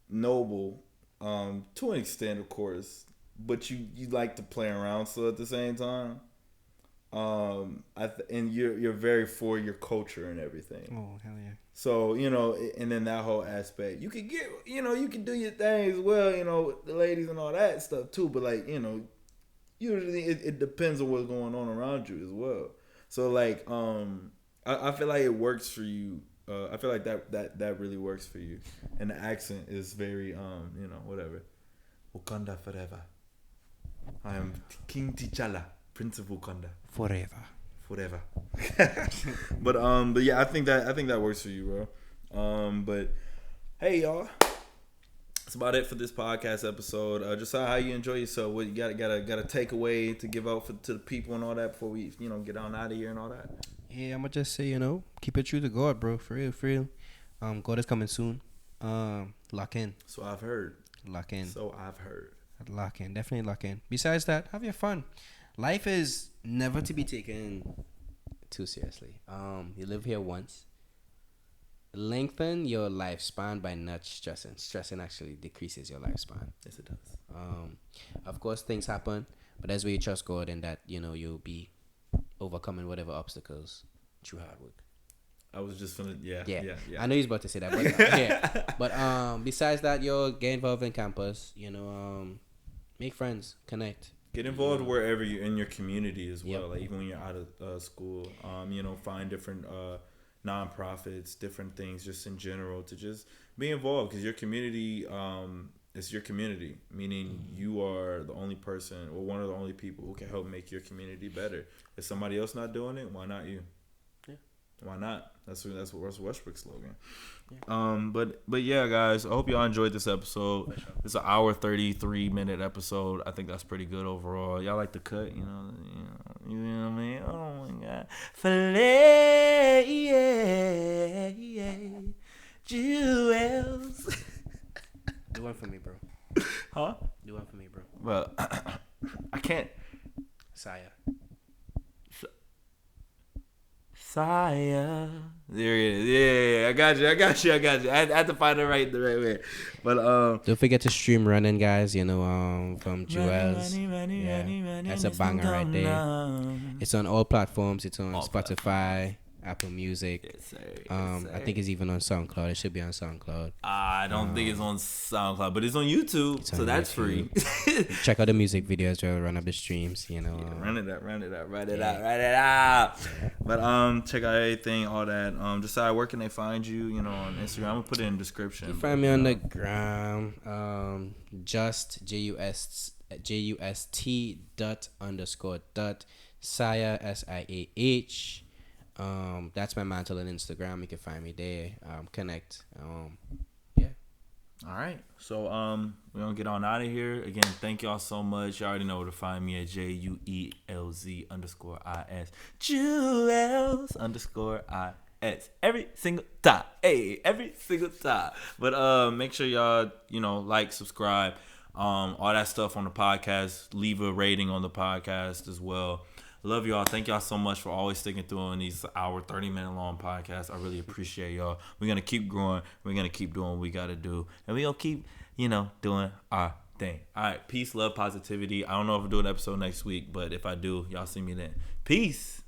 Noble, to an extent, of course, but you like to play around still at the same time. And you're very for your culture and everything. Oh, hell yeah. So, and then that whole aspect, you could get, you can do your thing as well, with the ladies and all that stuff too. But like, usually it depends on what's going on around you as well. So like, I feel like it works for you. I feel like that really works for you. And the accent is very, whatever. Wakanda forever. I am King T'Challa, Prince of Wakanda. Forever. But yeah, I think that works for you, bro. But hey, y'all, that's about it for this podcast episode. Josiah, how you enjoy yourself? What you got a takeaway to give out to the people and all that before we get on out of here and all that? Yeah, I'm gonna just say, keep it true to God, bro. For real. God is coming soon. Lock in. So I've heard. Lock in. Lock in. Definitely lock in. Besides that, have your fun. Life is never to be taken too seriously. You live here once. Lengthen your lifespan by not stressing. Stressing actually decreases your lifespan. Yes, it does. Of course, things happen, but that's where you trust God and that you'll be overcoming whatever obstacles through hard work. I was just gonna, yeah. I know he's about to say that, but but besides that, get involved in campus. Make friends, connect. Get involved wherever you're in your community as well. Yep. Like even when you're out of school, find different nonprofits, different things just in general to just be involved because your community, it's your community. Meaning you are the only person or one of the only people who can help make your community better. If somebody else not doing it, why not you? Yeah. Why not? That's what Russell Westbrook's slogan. Yeah. But yeah, guys, I hope y'all enjoyed this episode. It's an hour 33-minute episode. I think that's pretty good overall. Y'all like the cut, you know what I mean? Oh my God, filet, yeah, Juelz. Do one for me, bro. Huh? Do one for me, bro. Well, I can't. Saya. Josiah. There it is. Yeah, I got you. I had to find the right way. But don't forget to stream Running, guys. From Juelz. Running, That's a banger right there. It's on all platforms. It's on Spotify, Apple Music. Yes, sir. I think it's even on SoundCloud. It should be on SoundCloud. I don't think it's on SoundCloud, but it's on YouTube, so that's free. Check out the music videos. Run up the streams. Run it out. But check out everything, all that. Josiah, where can they find you? You know, on Instagram. I'm gonna put it in the description. You find me on the gram. Just JUST._. Saya SIAH. That's my mantle on Instagram. You can find me there. Connect. Yeah. All right. So we're gonna get on out of here. Again, thank y'all so much. You already know where to find me at JUELZ_IS. Juelz_IS. Every single time. Hey, every single time. But make sure y'all, like, subscribe, all that stuff on the podcast. Leave a rating on the podcast as well. Love y'all. Thank y'all so much for always sticking through on these 30-minute long podcasts. I really appreciate y'all. We're going to keep growing. We're going to keep doing what we got to do. And we're going to keep, doing our thing. All right. Peace, love, positivity. I don't know if I'll do an episode next week, but if I do, y'all see me then. Peace.